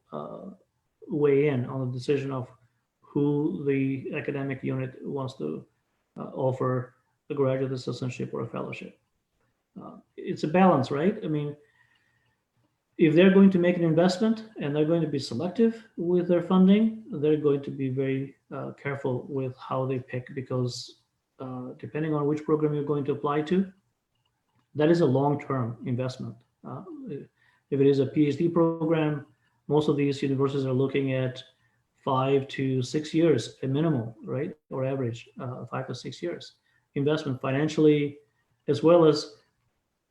weigh in on the decision of who the academic unit wants to offer a graduate assistantship or a fellowship. It's a balance, right? I mean, if they're going to make an investment and they're going to be selective with their funding, they're going to be very careful with how they pick, because depending on which program you're going to apply to, that is a long-term investment. If it is a PhD program, most of these universities are looking at 5 to 6 years, a minimum, right? Or average 5 to 6 years investment financially, as well as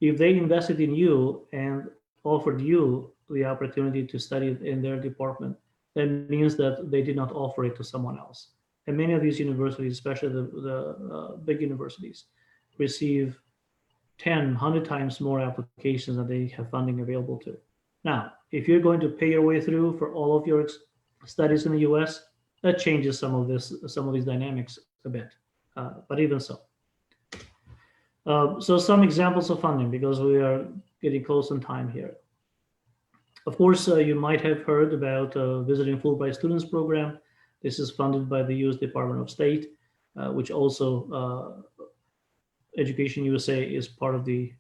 if they invested in you and offered you the opportunity to study in their department, that means that they did not offer it to someone else. And many of these universities, especially the big universities, receive 10, 100 times more applications than they have funding available to. Now, if you're going to pay your way through for all of your studies in the US, that changes some of these dynamics a bit, but even so. So some examples of funding, because we are getting close in time here. Of course, you might have heard about Visiting Fulbright Students Program. This is funded by the U.S. Department of State, which also EducationUSA is part of the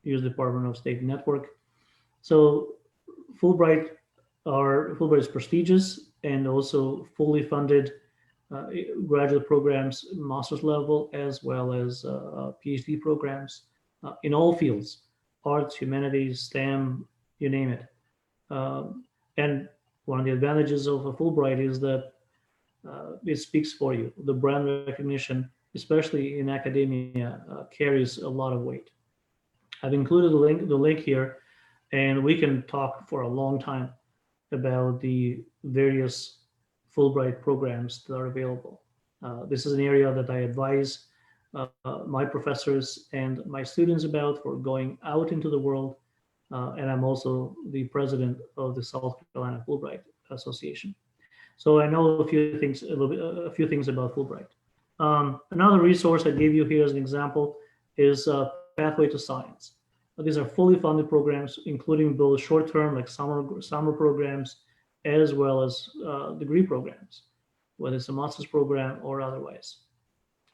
U.S. Department of State network. So Fulbright is prestigious and also fully funded graduate programs, master's level, as well as PhD programs in all fields, arts, humanities, STEM, you name it. And one of the advantages of a Fulbright is that it speaks for you. The brand recognition, especially in academia, carries a lot of weight. I've included the link here, and we can talk for a long time about the various Fulbright programs that are available. This is an area that I advise my professors and my students about for going out into the world. And I'm also the president of the South Carolina Fulbright Association. So I know a few things about Fulbright. Another resource I gave you here as an example is Pathway to Science. These are fully funded programs, including both short-term, like summer programs, as well as degree programs, whether it's a master's program or otherwise.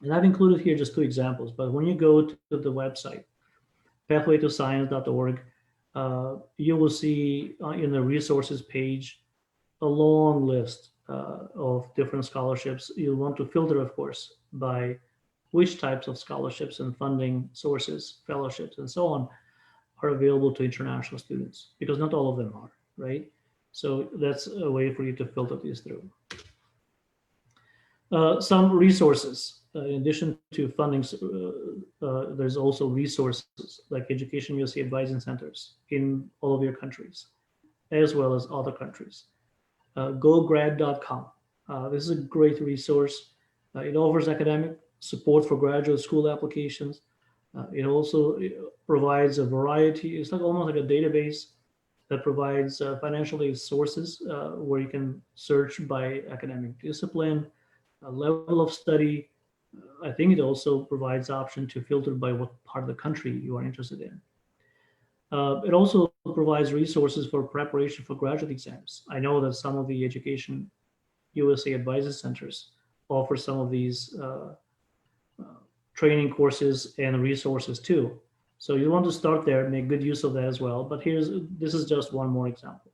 And I've included here just two examples, but when you go to the website, pathwaytoscience.org, you will see in the resources page a long list of different scholarships. You'll want to filter, of course, by which types of scholarships and funding sources, fellowships, and so on are available to international students, because not all of them are, right? So that's a way for you to filter these through. Some resources, in addition to funding, there's also resources like EducationUSA advising centers in all of your countries, as well as other countries. GoGrad.com. This is a great resource. It offers academic support for graduate school applications. It also provides a variety, it's like almost like a database that provides financial aid sources where you can search by academic discipline, level of study. I think it also provides option to filter by what part of the country you are interested in. It also provides resources for preparation for graduate exams. I know that some of the Education USA advisor centers offer some of these training courses and resources too. So you want to start there, make good use of that as well. But this is just one more example.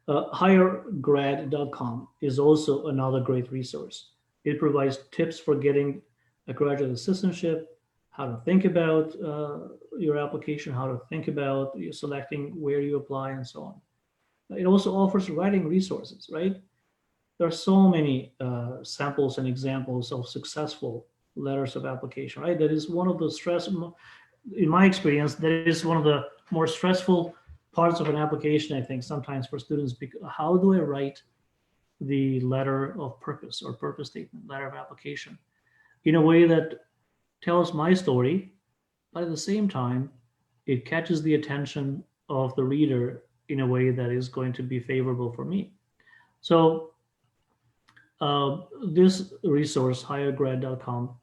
HigherGrad.com is also another great resource. It provides tips for getting a graduate assistantship, how to think about your application, how to think about selecting where you apply, and so on. It also offers writing resources, right? There are so many samples and examples of successful letters of application, right? That is one of the in my experience, that is one of the more stressful parts of an application, I think, sometimes for students. Because how do I write the letter of purpose or purpose statement, letter of application, in a way that tells my story, but at the same time, it catches the attention of the reader in a way that is going to be favorable for me. So this resource, highergrad.com,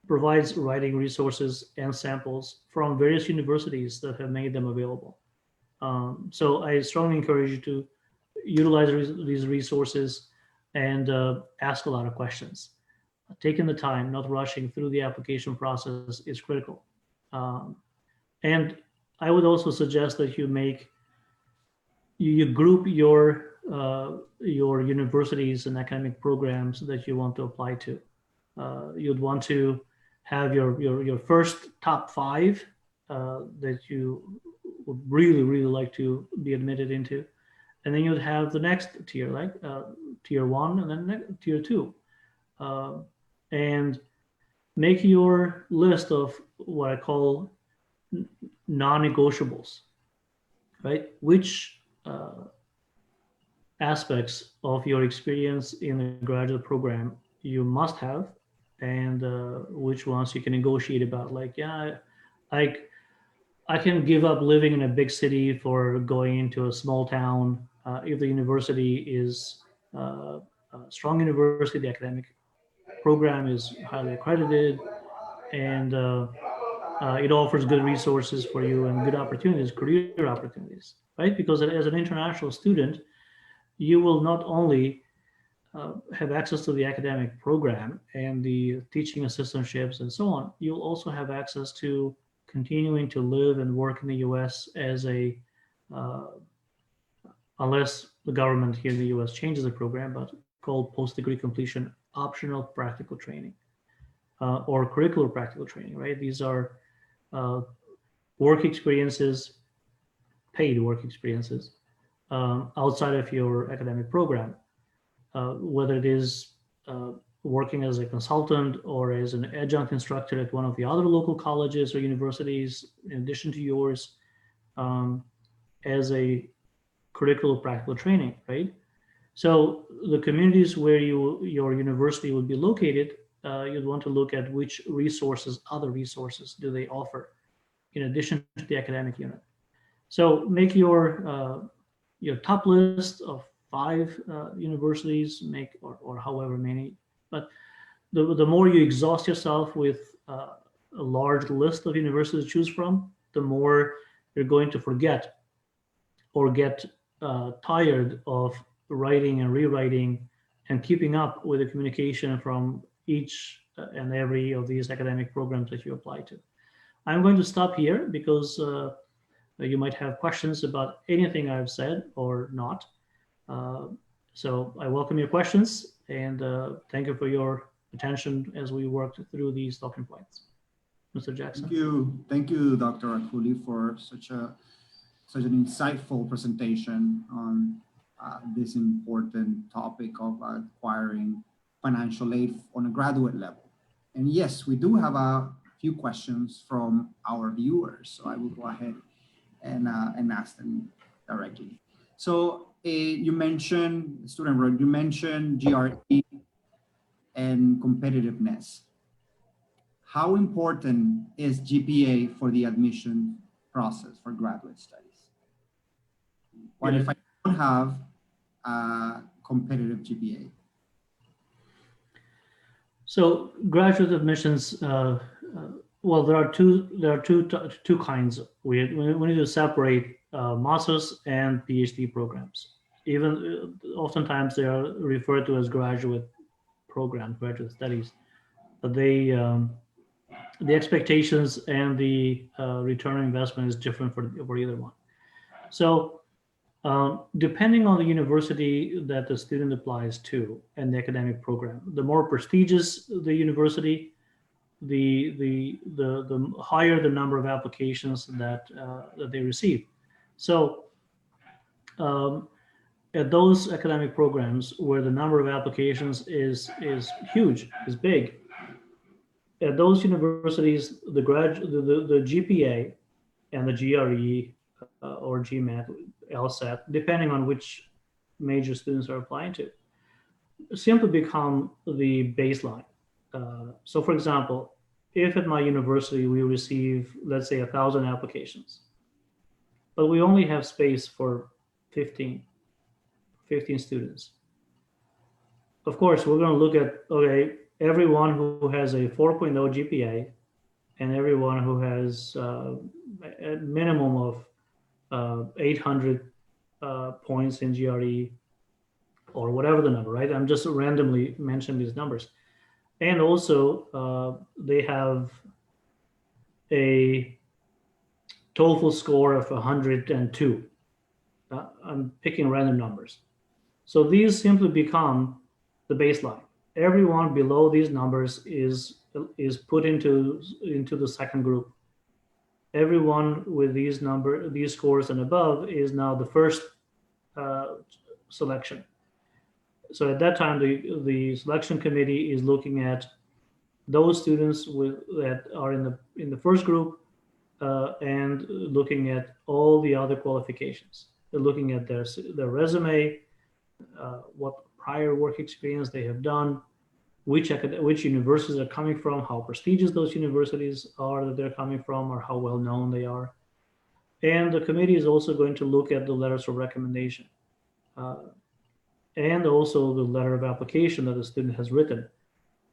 provides writing resources and samples from various universities that have made them available. So I strongly encourage you to utilize these resources and ask a lot of questions. Taking the time, not rushing through the application process is critical. And I would also suggest that you group your universities and academic programs that you want to apply to. You'd want to have your first top 5 that you would really like to be admitted into, and then you'd have the next tier, like tier 1 and then tier 2, and make your list of what I call non-negotiables, right? Which aspects of your experience in the graduate program you must have, and which ones you can negotiate about. Like, yeah, I can give up living in a big city for going into a small town if the university is a strong university, the academic program is highly accredited, and it offers good resources for you and good opportunities, career opportunities, right? Because as an international student, you will not only have access to the academic program and the teaching assistantships and so on, you'll also have access to continuing to live and work in the US as unless the government here in the US changes the program, but called post-degree completion optional practical training or curricular practical training, right? These are work experiences, paid work experiences outside of your academic program. Whether it is working as a consultant or as an adjunct instructor at one of the other local colleges or universities, in addition to yours, as a curricular practical training, right? So the communities where your university would be located, you'd want to look at which resources, other resources do they offer in addition to the academic unit. So make your top list of 5 universities, or however many, but the more you exhaust yourself with a large list of universities to choose from, the more you're going to forget or get tired of writing and rewriting and keeping up with the communication from each and every of these academic programs that you apply to. I'm going to stop here because you might have questions about anything I've said or not. So I welcome your questions, and thank you for your attention as we worked through these talking points. Mr. Jackson. Thank you, Dr. Akuli, for such an insightful presentation on this important topic of acquiring financial aid on a graduate level. And yes, we do have a few questions from our viewers, so I will go ahead and ask them directly. So you mentioned, student Road, you mentioned GRE and competitiveness. How important is GPA for the admission process for graduate studies? What if I don't have a competitive GPA? So graduate admissions, well, there are two kinds. We need to separate master's and PhD programs. Even oftentimes they are referred to as graduate programs, graduate studies, but they the expectations and the return on investment is different for either one. So depending on the university that the student applies to and the academic program, the more prestigious the university, the higher the number of applications that they receive. So at those academic programs where the number of applications is huge, is big, at those universities, the GPA and the GRE or GMAT, LSAT, depending on which major students are applying to, simply become the baseline. So for example, if at my university we receive, let's say, 1,000 applications, but we only have space for 15 students. Of course, we're going to look at, okay, everyone who has a 4.0 GPA and everyone who has a minimum of 800 points in GRE or whatever the number, right? I'm just randomly mentioning these numbers. And also they have a TOEFL score of 102. I'm picking random numbers. So these simply become the baseline. Everyone below these numbers is put into the second group. Everyone with these scores and above is now the first selection. So at that time, the selection committee is looking at those students that are in the first group and looking at all the other qualifications. They're looking at their resume, what prior work experience they have done, which universities are coming from, how prestigious those universities are that they're coming from, or how well known they are. And the committee is also going to look at the letters of recommendation and also the letter of application that the student has written.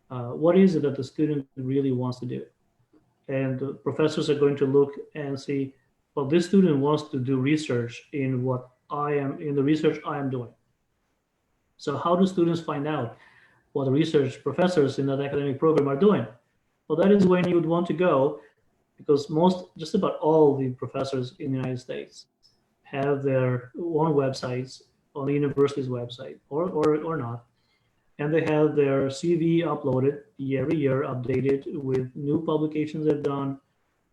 What is it that the student really wants to do? And the professors are going to look and see, well, this student wants to do research in the research I am doing. So how do students find out what the research professors in that academic program are doing? Well, that is when you would want to go, because just about all the professors in the United States have their own websites on the university's website or not. And they have their CV uploaded every year, updated with new publications they've done,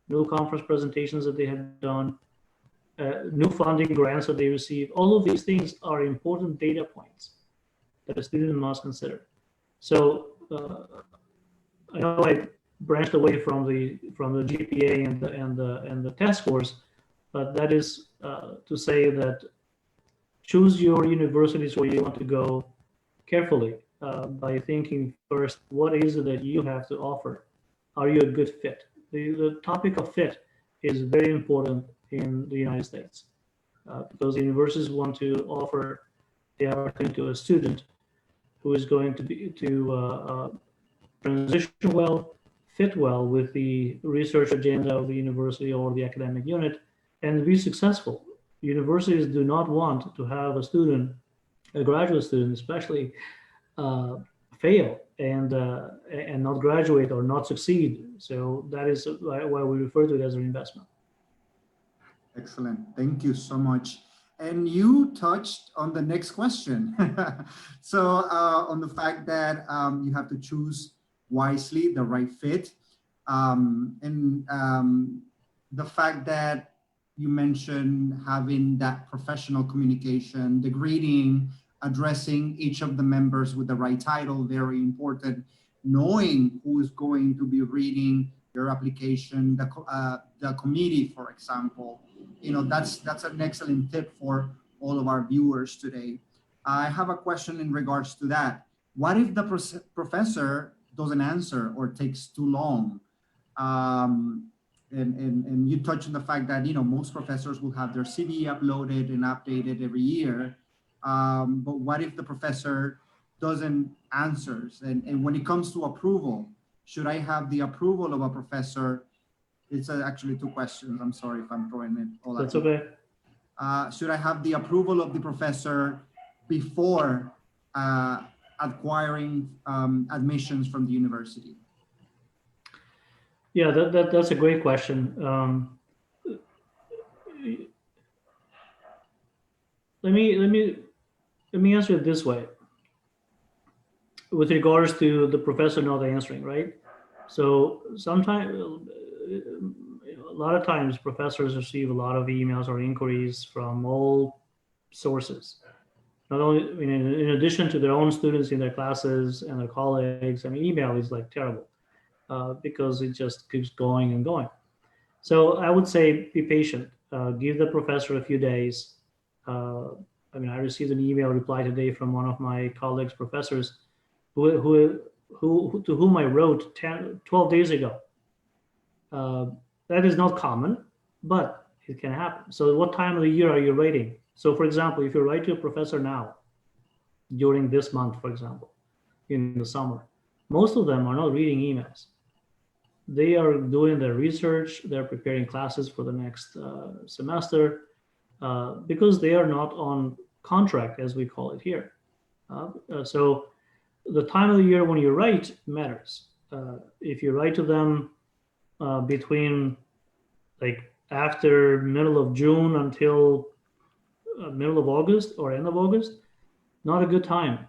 new conference presentations that they have done, new funding grants that they receive. All of these things are important data points that a student must consider. So I know I branched away from the GPA and the test scores, but that is to say that choose your universities where you want to go carefully by thinking first, what is it that you have to offer? Are you a good fit? The topic of fit is very important in the United States because the universities want to offer the opportunity to a student who is going to transition well, fit well with the research agenda of the university or the academic unit, and be successful. Universities do not want to have a graduate student especially, fail and not graduate or not succeed. So that is why we refer to it as an investment. Excellent. Thank you so much. And you touched on the next question. So on the fact that you have to choose wisely the right fit, and the fact that you mentioned having that professional communication, the greeting, addressing each of the members with the right title, very important, knowing who is going to be reading your application, the committee, for example. That's an excellent tip for all of our viewers today. I have a question in regards to that. What if the professor doesn't answer or takes too long? And you touched on the fact that most professors will have their CV uploaded and updated every year. But what if the professor doesn't answer? And when it comes to approval, should I have the approval of a professor? It's actually two questions. I'm sorry if I'm throwing it all out. That's okay. Should I have the approval of the professor before acquiring admissions from the university? Yeah, that's a great question. Let me answer it this way. With regards to the professor not answering, right? So sometimes, a lot of times, professors receive a lot of emails or inquiries from all sources. Not only in addition to their own students in their classes and their colleagues. I mean, email is like terrible because it just keeps going and going. So I would say be patient. Give the professor a few days. I received an email reply today from one of my colleagues, professors, to whom I wrote 12 days ago. That is not common, but it can happen. So what time of the year are you writing? So for example, if you write to a professor now, during this month, for example, in the summer, most of them are not reading emails. They are doing their research, they're preparing classes for the next semester, because they are not on contract, as we call it here. So the time of the year when you write matters. If you write to them between like after middle of June until middle of August or end of August, not a good time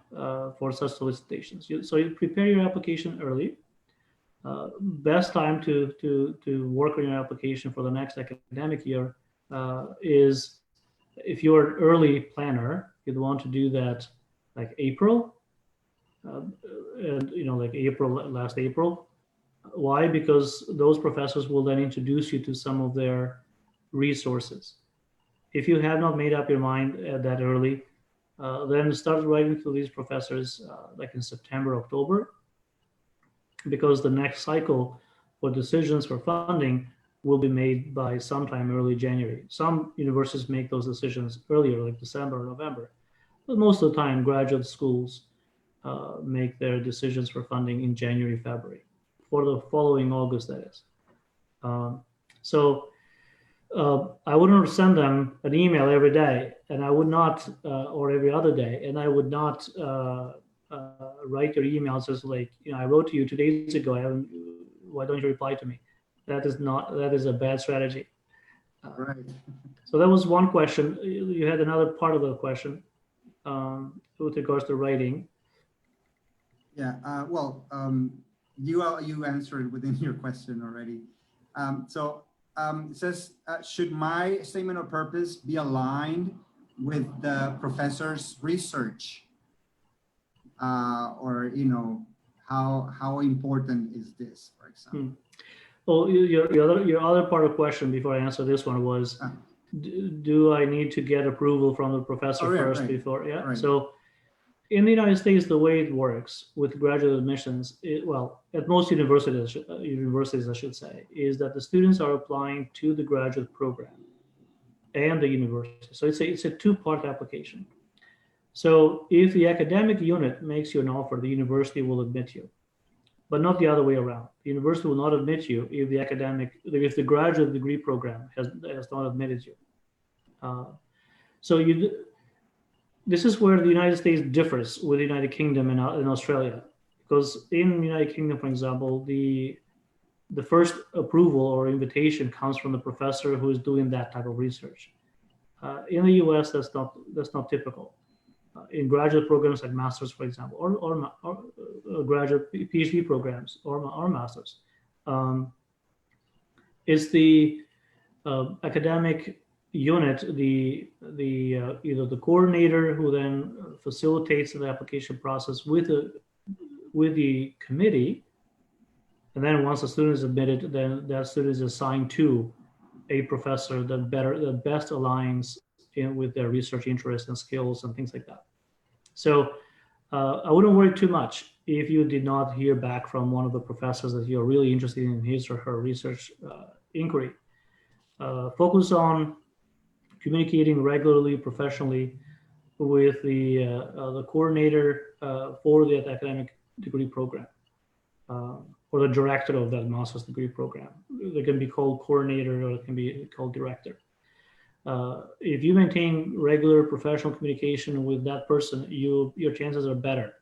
for such solicitations. So you prepare your application early. Best time to work on your application for the next academic year is, if you're an early planner, you'd want to do that like April, and like last April. Why? Because those professors will then introduce you to some of their resources. If you have not made up your mind that early, then start writing to these professors like in September, October, because the next cycle for decisions for funding will be made by sometime early January. Some universities make those decisions earlier, like December or November, but most of the time graduate schools make their decisions for funding in January, February, for the following August, that is. So I wouldn't send them an email every day, and I would not, or every other day, and I would not write your emails as like, I wrote to you 2 days ago, why don't you reply to me? That is a bad strategy. Right. So that was one question. You had another part of the question with regards to writing. Yeah, you answered within your question already. It says, should my statement of purpose be aligned with the professor's research? Or how important is this, for example? Well, your other part of the question before I answer this one was, do I need to get approval from the professor first before? Yeah. Right. So in the United States, the way it works with graduate admissions, at most universities, I should say, is that the students are applying to the graduate program and the university. So it's a two-part application. So if the academic unit makes you an offer, the university will admit you, but not the other way around. The university will not admit you if the graduate degree program has not admitted you. So this is where the United States differs with the United Kingdom and in Australia, because in the United Kingdom, for example, the first approval or invitation comes from the professor who is doing that type of research. In the U.S., that's not typical. In graduate programs like masters, for example, or graduate PhD programs or masters, it's the academic unit, either the coordinator who then facilitates the application process with the committee, and then once a student is admitted, then that student is assigned to a professor that best aligns with their research interests and skills and things like that. So I wouldn't worry too much if you did not hear back from one of the professors that you're really interested in his or her research inquiry. Focus on communicating regularly, professionally with the coordinator for that academic degree program, or the director of that master's degree program. They can be called coordinator or it can be called director. If you maintain regular professional communication with that person, your chances are better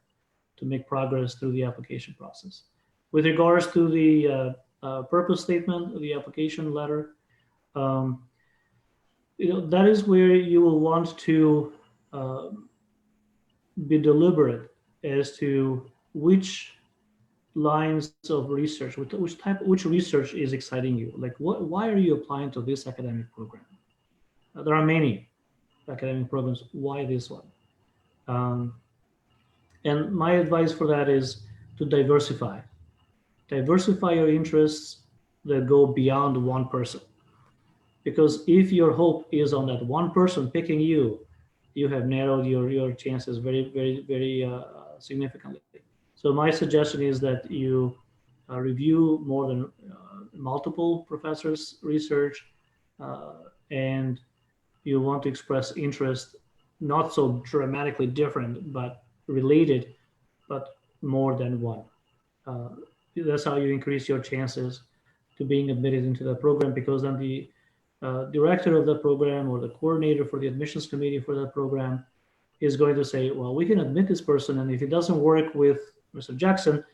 to make progress through the application process. With regards to the purpose statement, the application letter, that is where you will want to be deliberate as to which lines of research, which research is exciting you. Like, why are you applying to this academic program? There are many academic programs. Why this one? And my advice for that is to diversify. Diversify your interests that go beyond one person. Because if your hope is on that one person picking you, you have narrowed your chances very, very, very significantly. So my suggestion is that you review more than multiple professors' research, and you want to express interest, not so dramatically different, but related, but more than one. That's how you increase your chances to being admitted into the program, because then the director of the program or the coordinator for the admissions committee for that program is going to say, well, we can admit this person, and if it doesn't work with Mr. Jackson,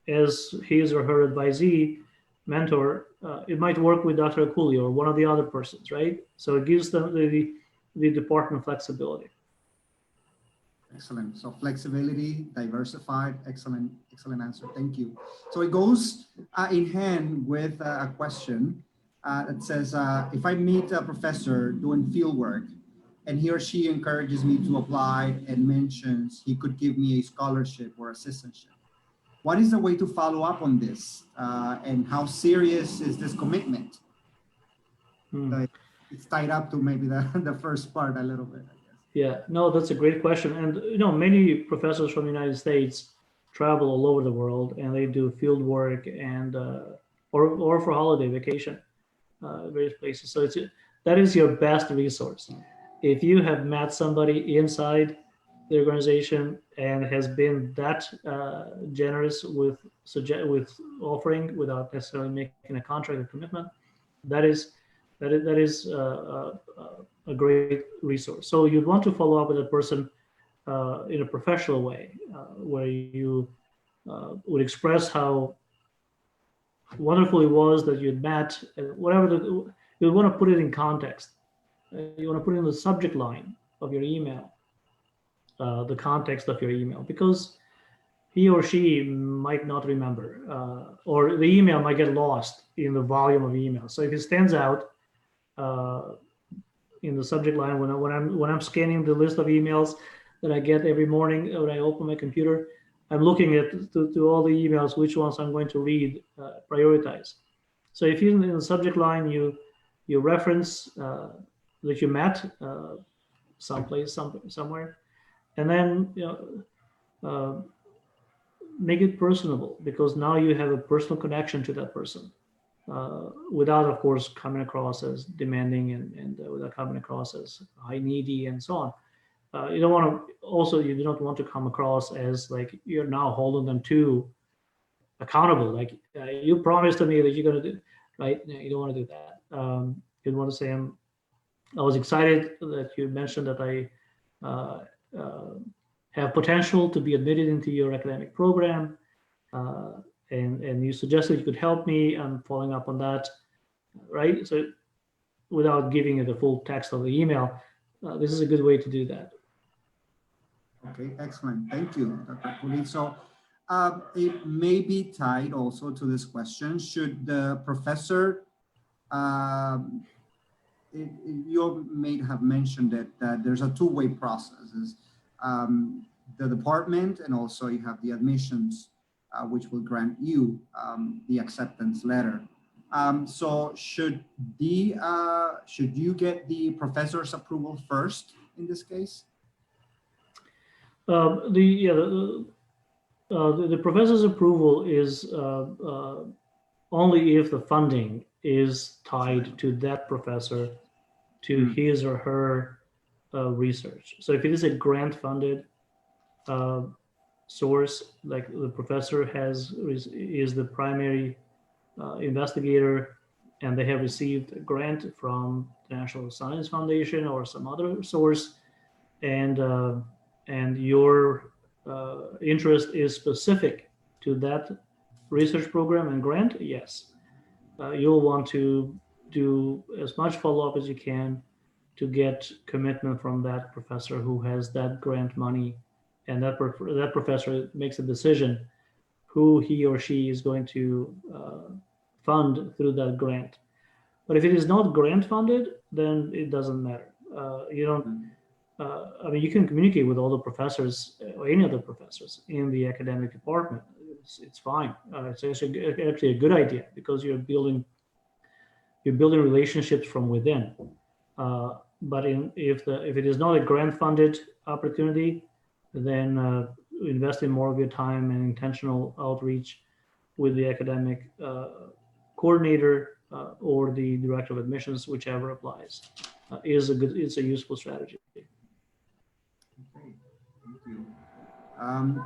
as his or her advisee, mentor, it might work with Dr. Akuli or one of the other persons, right? So it gives them the department flexibility. Excellent. So flexibility, diversified, excellent answer. Thank you. So it goes in hand with a question that says, if I meet a professor doing field work and he or she encourages me to apply and mentions he could give me a scholarship or assistantship, what is the way to follow up on this? And how serious is this commitment? So it's tied up to maybe the first part a little bit, I guess. Yeah, no, that's a great question. And many professors from the United States travel all over the world, and they do field work and or for holiday vacation, various places. So that is your best resource. If you have met somebody inside the organization and has been that generous with offering without necessarily making a contract or commitment, that is a great resource. So you'd want to follow up with a person in a professional way, where you would express how wonderful it was that you'd met, and whatever you want to put it in context. You want to put in the subject line of your email, the context of your email, because he or she might not remember, or the email might get lost in the volume of email. So if it stands out in the subject line, when I'm scanning the list of emails that I get every morning when I open my computer, I'm looking at to all the emails, which ones I'm going to read, prioritize. So if you in the subject line you reference that you met someplace somewhere, and then make it personable, because now you have a personal connection to that person, without, of course, coming across as demanding and without coming across as high needy and so on. You do not want to come across as like you're now holding them to accountable. Like you promised to me that you're going to do, right? You don't want to do that. You want to say, I was excited that you mentioned that I uh, uh, have potential to be admitted into your academic program, and you suggested you could help me. I'm following up on that, right? So without giving you the full text of the email, this is a good way to do that. Okay, excellent. Thank you, Dr. Puli. So it may be tied also to this question. Should the professor, you may have mentioned it, that there's a two-way process. Is the department, and also you have the admissions, which will grant you the acceptance letter. So should you get the professor's approval first in this case? The professor's approval is only if the funding is tied to that professor, to his or her research. So if it is a grant-funded source, like the professor is the primary investigator, and they have received a grant from the National Science Foundation or some other source, and your interest is specific to that research program and grant, yes, you'll want to do as much follow-up as you can to get commitment from that professor who has that grant money, and that professor makes a decision who he or she is going to fund through that grant. But if it is not grant funded, then it doesn't matter. You don't. I mean, you can communicate with all the professors or any other professors in the academic department. It's fine. It's actually a good idea, because you're building relationships from within. But if it is not a grant-funded opportunity, then invest in more of your time and intentional outreach with the academic coordinator or the director of admissions, whichever applies. It's a useful strategy. Okay, thank you.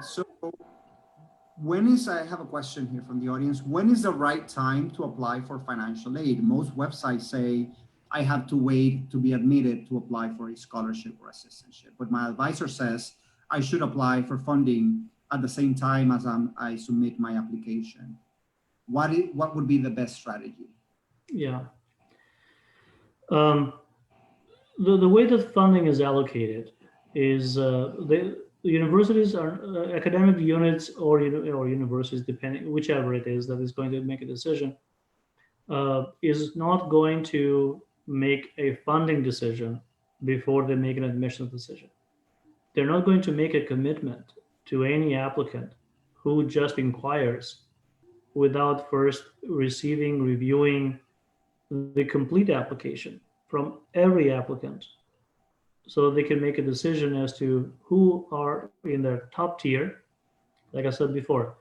So I have a question here from the audience. When is the right time to apply for financial aid? Most websites say I have to wait to be admitted to apply for a scholarship or assistantship, but my advisor says I should apply for funding at the same time as I submit my application. What would be the best strategy? Yeah. The way that funding is allocated is the universities are academic units or universities, depending whichever it is that is going to make a decision, is not going to make a funding decision before they make an admissions decision. They're not going to make a commitment to any applicant who just inquires without first reviewing the complete application from every applicant, so they can make a decision as to who are in their top tier. Like I said before,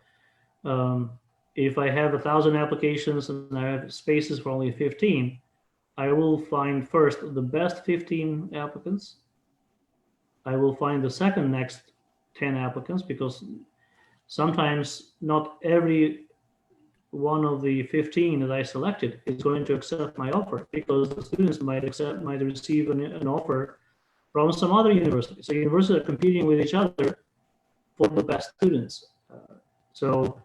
if I have 1,000 applications and I have spaces for only 15, I will find first the best 15 applicants. I will find the second next 10 applicants, because sometimes not every one of the 15 that I selected is going to accept my offer, because the students might receive an offer from some other university. So universities are competing with each other for the best students. So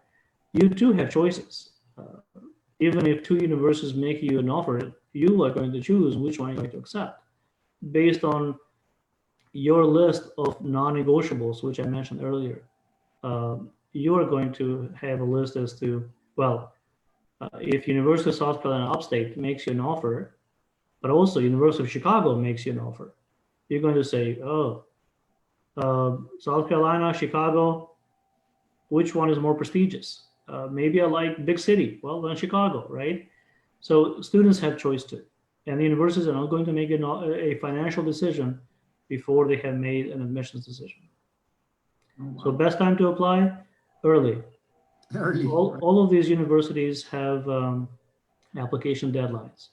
you too have choices. Even if two universities make you an offer, you are going to choose which one you're going to accept based on your list of non-negotiables, which I mentioned earlier. You are going to have a list as to, well, if University of South Carolina Upstate makes you an offer, but also University of Chicago makes you an offer, you're going to say, oh, South Carolina, Chicago, which one is more prestigious? Maybe I like big city. Well, then Chicago, right? So students have choice too. And the universities are not going to make a financial decision before they have made an admissions decision. Oh, wow. So best time to apply, early. All of these universities have application deadlines.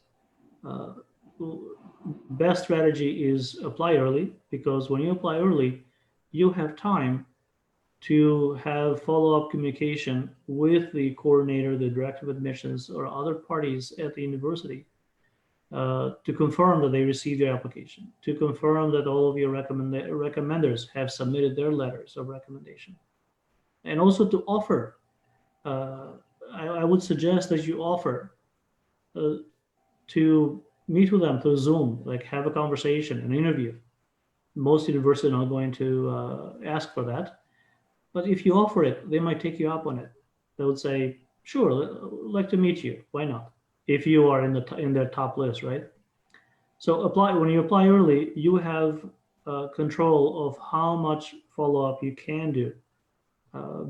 Best strategy is apply early, because when you apply early, you have time to have follow-up communication with the coordinator, the director of admissions, or other parties at the university to confirm that they received your application, to confirm that all of your recommenders have submitted their letters of recommendation, and also to offer. Uh, I would suggest that you offer to meet with them through Zoom, like have a conversation, an interview. Most universities are not going to ask for that, but if you offer it, they might take you up on it. They would say, "Sure, like to meet you. Why not?" If you are in their top list, right? So apply when you apply early, you have control of how much follow up you can do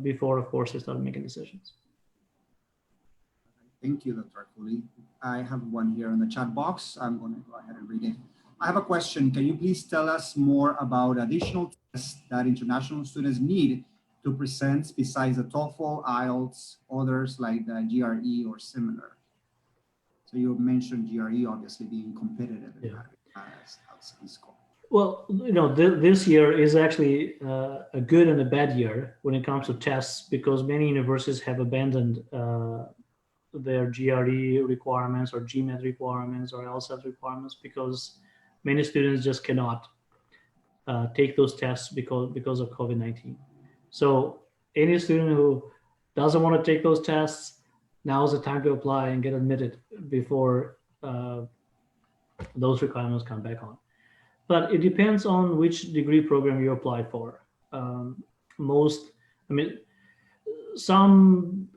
before, of course, they start making decisions. Thank you, Dr. Akuli. I have one here in the chat box. I'm going to go ahead and read it. I have a question. Can you please tell us more about additional tests that international students need to present besides the TOEFL, IELTS, others like the GRE or similar? So you mentioned GRE obviously being competitive in that in school. Well, this year is actually a good and a bad year when it comes to tests, because many universities have abandoned their GRE requirements or GMAT requirements or LSAT requirements, because many students just cannot take those tests because of COVID-19. So any student who doesn't want to take those tests, now is the time to apply and get admitted before those requirements come back on. But it depends on which degree program you apply for. Some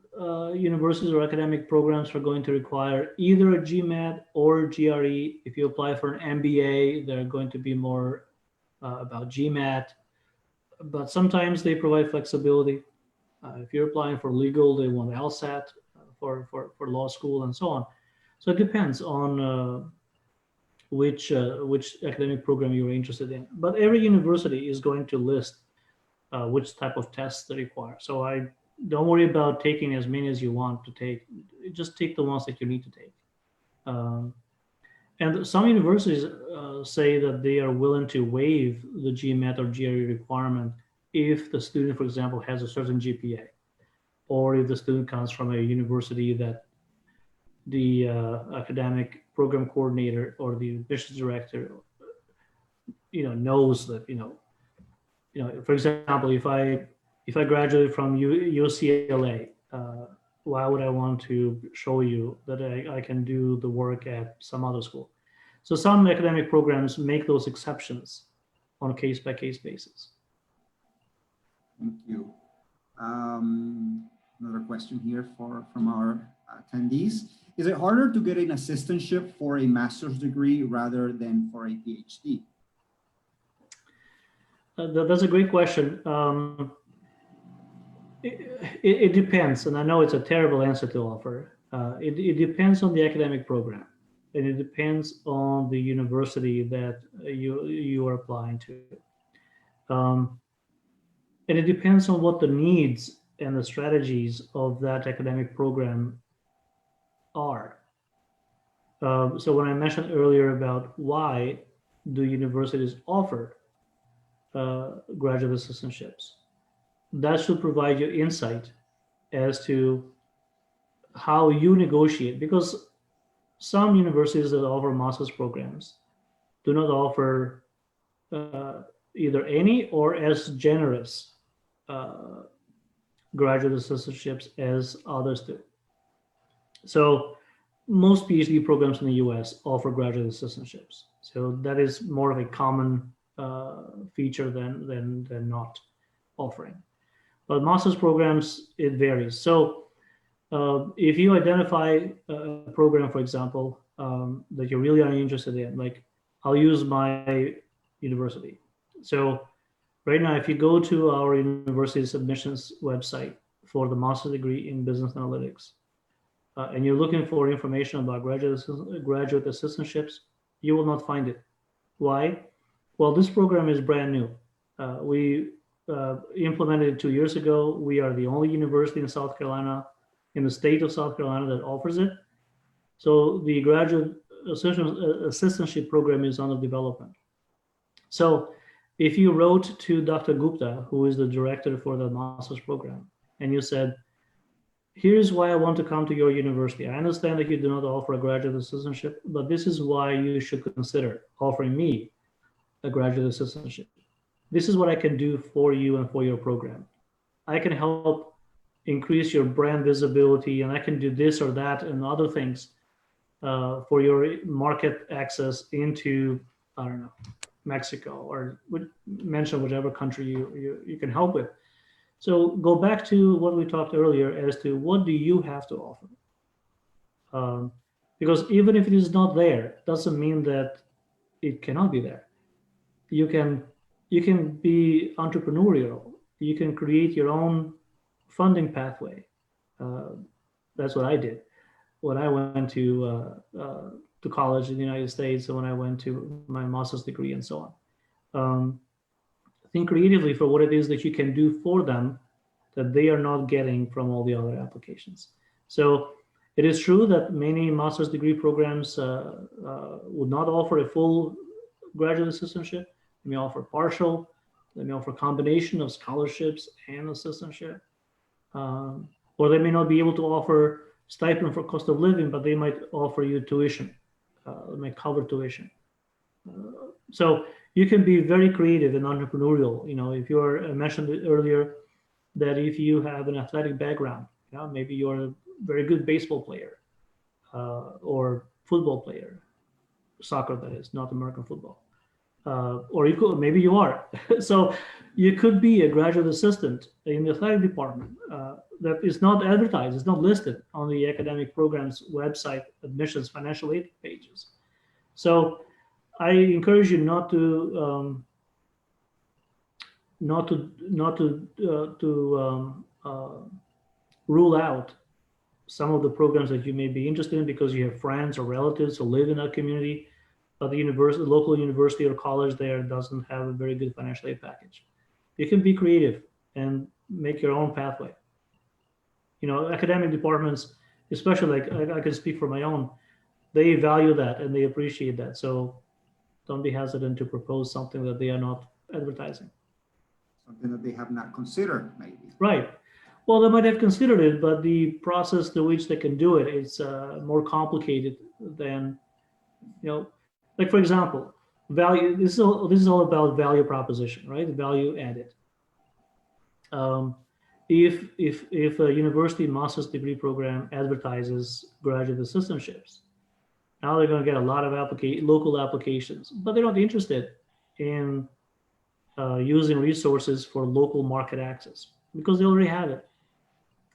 universities or academic programs are going to require either a GMAT or GRE. If you apply for an MBA, they're going to be more about GMAT, but sometimes they provide flexibility. If you're applying for legal, they want LSAT for law school and so on. So it depends on which academic program you're interested in. But every university is going to list which type of tests they require. So I don't worry about taking as many as you want to take. Just take the ones that you need to take. And some universities say that they are willing to waive the GMAT or GRE requirement if the student, for example, has a certain GPA, or if the student comes from a university that the academic program coordinator or the admissions director, knows that, for example, if I graduated from UCLA, why would I want to show you that I can do the work at some other school? So some academic programs make those exceptions on a case-by-case basis. Thank you. Another question here from our attendees. Is it harder to get an assistantship for a master's degree rather than for a PhD? That's a great question. It depends, and I know it's a terrible answer to offer. It depends on the academic program, and it depends on the university that you are applying to. And it depends on what the needs and the strategies of that academic program are. So when I mentioned earlier about why do universities offer graduate assistantships, that should provide you insight as to how you negotiate, because some universities that offer master's programs do not offer either any or as generous graduate assistantships as others do. So most PhD programs in the US offer graduate assistantships. So that is more of a common feature than not offering. But master's programs, it varies. So if you identify a program, for example, that you really are interested in, like I'll use my university. So right now, if you go to our university's admissions website for the master's degree in business analytics, and you're looking for information about graduate assistantships, you will not find it. Why? Well, this program is brand new. We implemented it 2 years ago. We are the only university in South Carolina, in the state of South Carolina, that offers it. So the graduate assistantship program is under development. So if you wrote to Dr. Gupta, who is the director for the master's program, and you said, here's why I want to come to your university. I understand that you do not offer a graduate assistantship, but this is why you should consider offering me a graduate assistantship. This is what I can do for you and for your program. I can help increase your brand visibility, and I can do this or that and other things for your market access into, I don't know, Mexico, or mention whatever country you can help with. So go back to what we talked earlier as to what do you have to offer? Because even if it is not there, doesn't mean that it cannot be there. You can be entrepreneurial. You can create your own funding pathway. That's what I did when I went to college in the United States, and when I went to my master's degree and so on. Think creatively for what it is that you can do for them that they are not getting from all the other applications. So it is true that many master's degree programs would not offer a full graduate assistantship. They may offer partial. They may offer a combination of scholarships and assistantship. Or they may not be able to offer stipend for cost of living, but they might offer you tuition. They might cover tuition. So you can be very creative and entrepreneurial. You know, if you're, I mentioned earlier that if you have an athletic background, you know, maybe you're a very good baseball player or football player, soccer that is, not American football. Or you could, maybe you are. So you could be a graduate assistant in the athletic department that is not advertised, it's not listed on the academic program's website, admissions, financial aid pages. So I encourage you not to rule out some of the programs that you may be interested in because you have friends or relatives who live in that community, but the university, local university or college there doesn't have a very good financial aid package. You can be creative and make your own pathway. You know, academic departments, especially, like I can speak for my own, they value that and they appreciate that. So don't be hesitant to propose something that they are not advertising. Something that they have not considered, maybe. Right. Well, they might have considered it, but the process through which they can do it is more complicated than, you know, like for example, value. This is all about value proposition, right? Value added. If a university master's degree program advertises graduate assistantships, now they're going to get a lot of local applications, but they're not interested in using resources for local market access because they already have it.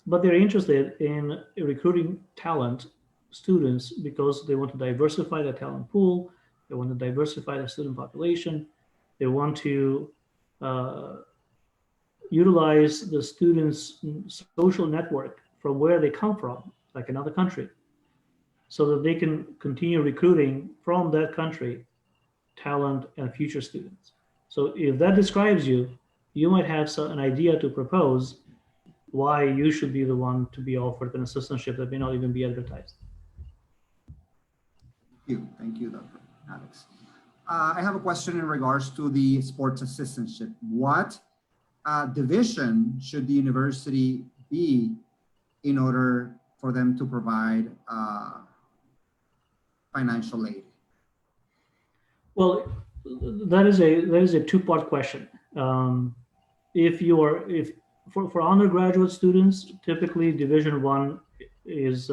But they're interested in recruiting talent, students, because they want to diversify the talent pool. They want to diversify the student population. They want to utilize the students' social network from where they come from, like another country, so that they can continue recruiting from that country talent and future students. So if that describes you, you might have an idea to propose why you should be the one to be offered an assistantship that may not even be advertised. Thank you, Dr. Alex. I have a question in regards to the sports assistantship. What division should the university be in order for them to provide financial aid? Well, that is a two-part question. For undergraduate students, typically Division I is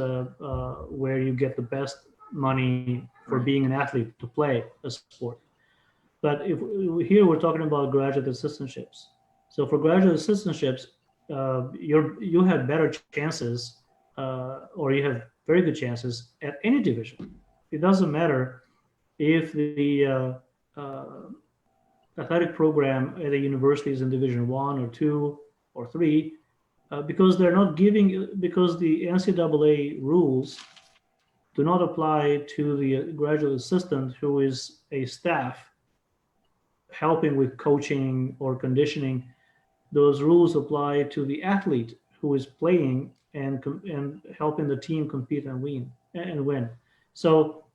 where you get the best money for being an athlete to play a sport. But here we're talking about graduate assistantships. So for graduate assistantships, you have better chances, or you have very good chances at any division. It doesn't matter if the athletic program at a university is in Division I or II or III, because they're not because the NCAA rules do not apply to the graduate assistant who is a staff helping with coaching or conditioning. Those rules apply to the athlete who is playing and helping the team compete and win. So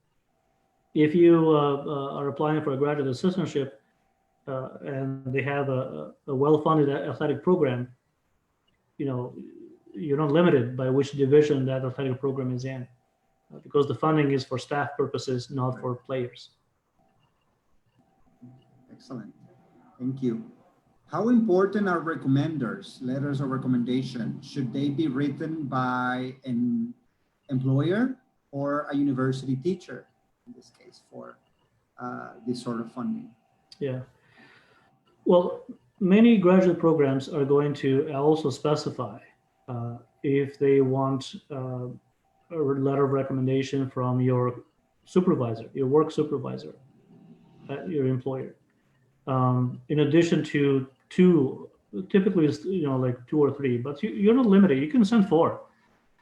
if you are applying for a graduate assistantship and they have a well-funded athletic program, you know, you're not limited by which division that athletic program is in, because the funding is for staff purposes, not for players. Excellent. Thank you. How important are recommenders, letters of recommendation? Should they be written by an employer or a university teacher, in this case, for this sort of funding? Yeah. Well, many graduate programs are going to also specify if they want a letter of recommendation from your supervisor, your work supervisor, your employer. In addition to two, typically it's, like 2 or 3, but you're not limited. You can send 4.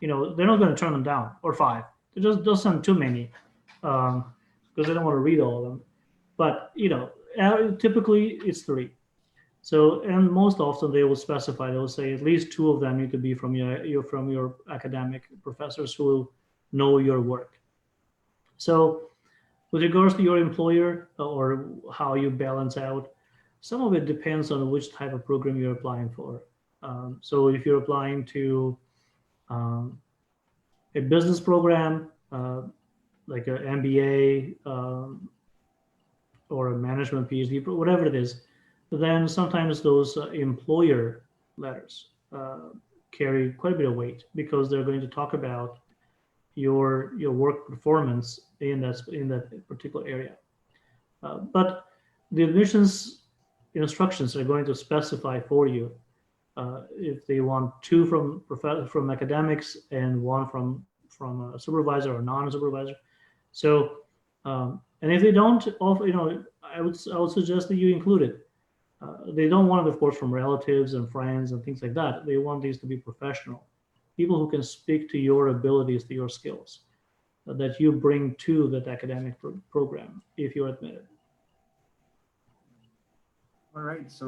They're not going to turn them down, or 5. They just don't send too many because they don't want to read all of them. But typically it's 3. So, and most often they will specify. They will say at least 2 of them need to be from your academic professors who know your work. So, with regards to your employer or how you balance out, some of it depends on which type of program you're applying for. So if you're applying to a business program, like an MBA or a management PhD, whatever it is, then sometimes those employer letters carry quite a bit of weight because they're going to talk about your work performance in that particular area. But the admissions instructions are going to specify for you if they want 2 from academics and 1 from a supervisor or non-supervisor. So and if they don't, I would suggest that you include it. They don't want it, of course, from relatives and friends and things like that. They want these to be professional, people who can speak to your abilities, to your skills that you bring to that academic program if you're admitted. All right, so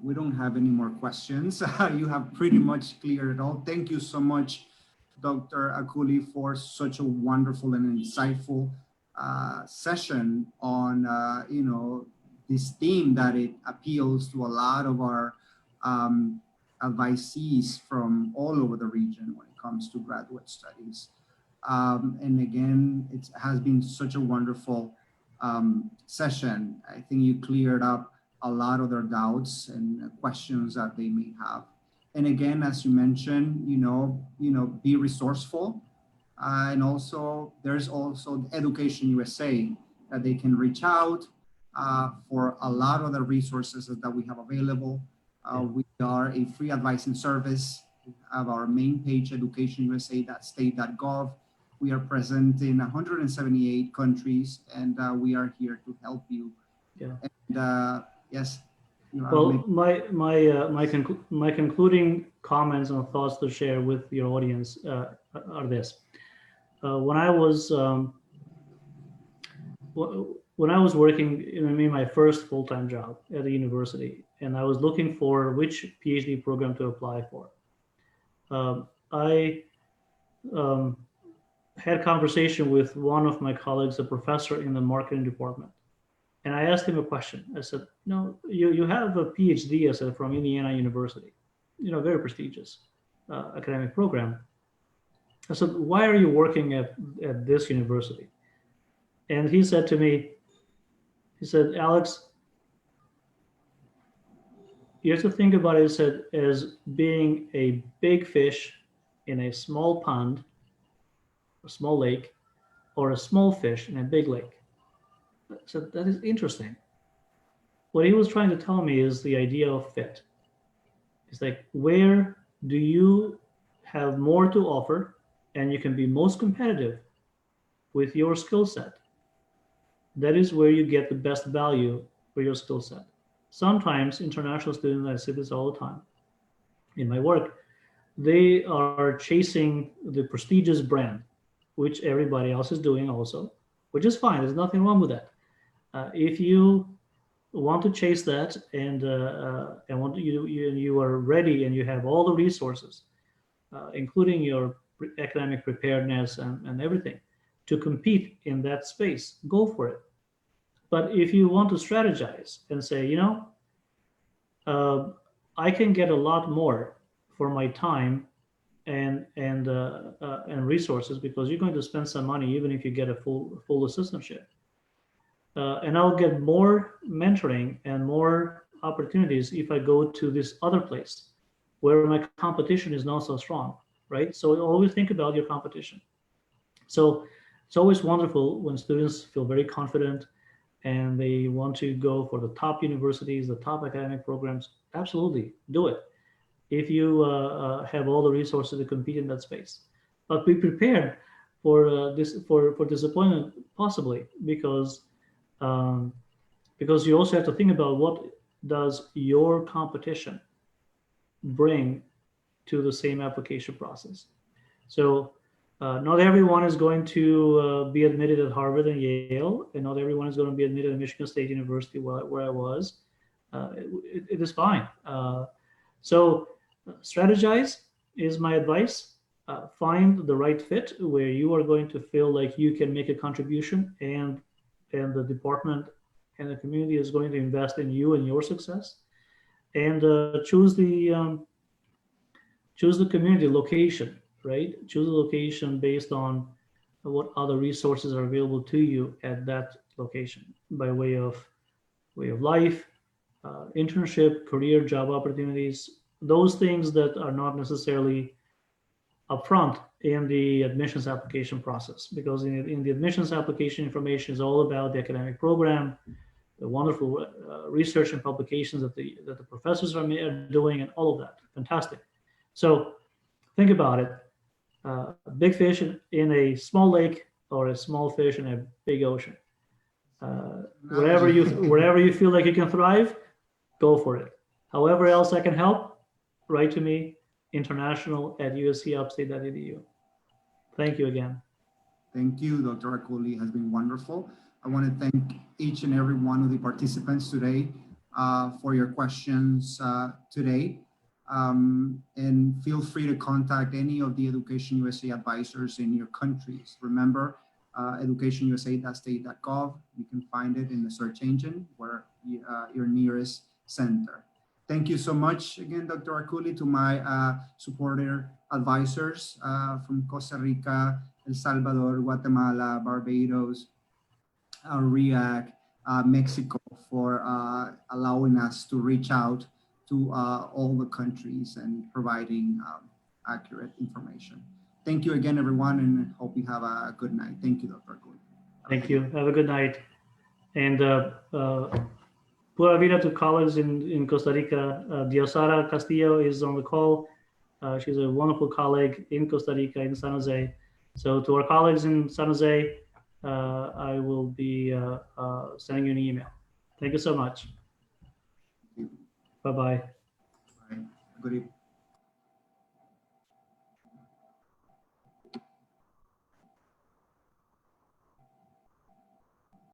we don't have any more questions. You have pretty much cleared it all. Thank you so much, Dr. Akuli, for such a wonderful and insightful session on this theme that it appeals to a lot of our advisees from all over the region when it comes to graduate studies. And again, it has been such a wonderful session. I think you cleared up a lot of their doubts and questions that they may have. And again, as you mentioned, be resourceful. And also, there's also EducationUSA that they can reach out for a lot of the resources that we have available. We are a free advising service. We have our main page, educationusa.state.gov. We are present in 178 countries, and we are here to help you. Yeah. And yes. Well, my concluding comments and thoughts to share with your audience are this: when I was working in my first full-time job at a university, and I was looking for which PhD program to apply for, I had a conversation with one of my colleagues, a professor in the marketing department. And I asked him a question. I said, "No, you have a PhD," I said, "from Indiana University, very prestigious academic program." I said, "Why are you working at this university?" And he said to me, he said, "Alex, you have to think about it," he said, "as being a big fish in a small pond, a small lake, or a small fish in a big lake." So that is interesting. What he was trying to tell me is the idea of fit. It's like, where do you have more to offer and you can be most competitive with your skill set? That is where you get the best value for your skill set. Sometimes international students, I see this all the time in my work, they are chasing the prestigious brand, which everybody else is doing also, which is fine. There's nothing wrong with that. If you want to chase that and you are ready and you have all the resources, including your academic preparedness and everything, to compete in that space, go for it. But if you want to strategize and say, I can get a lot more for my time and resources, because you're going to spend some money even if you get a full assistantship. And I'll get more mentoring and more opportunities if I go to this other place where my competition is not so strong, right? So always think about your competition. So it's always wonderful when students feel very confident and they want to go for the top universities, the top academic programs. Absolutely, do it if you have all the resources to compete in that space. But be prepared for for disappointment, possibly, because you also have to think about what does your competition bring to the same application process. So not everyone is going to be admitted at Harvard and Yale, and not everyone is going to be admitted at Michigan State University where I was. It is fine. So strategize is my advice. Find the right fit where you are going to feel like you can make a contribution, and the department and the community is going to invest in you and your success. And choose the community location, right? Choose a location based on what other resources are available to you at that location by way of life, internship, career, job opportunities, those things that are not necessarily upfront in the admissions application process, because in the admissions application, information is all about the academic program, the wonderful research and publications that the professors are doing, and all of that. Fantastic. So think about it. Big fish in a small lake, or a small fish in a big ocean. Wherever you feel like you can thrive, go for it. However else I can help, write to me, international@uscupstate.edu. Thank you again. Thank you, Dr. Akuli. It has been wonderful. I want to thank each and every one of the participants today for your questions today. And feel free to contact any of the Education USA advisors in your countries. Remember, educationusa.state.gov. You can find it in the search engine where your nearest center. Thank you so much again, Dr. Akuli, to my supporter advisors from Costa Rica, El Salvador, Guatemala, Barbados, REAC, Mexico, for allowing us to reach out to all the countries and providing accurate information. Thank you again, everyone, and hope you have a good night. Thank you, Dr. Akuli. Thank you. Have a good night. And Pura vida to colleagues in Costa Rica. Diosara Castillo is on the call. She's a wonderful colleague in Costa Rica, in San Jose. So to our colleagues in San Jose, I will be sending you an email. Thank you so much. Thank you. Bye-bye. Bye. Good evening.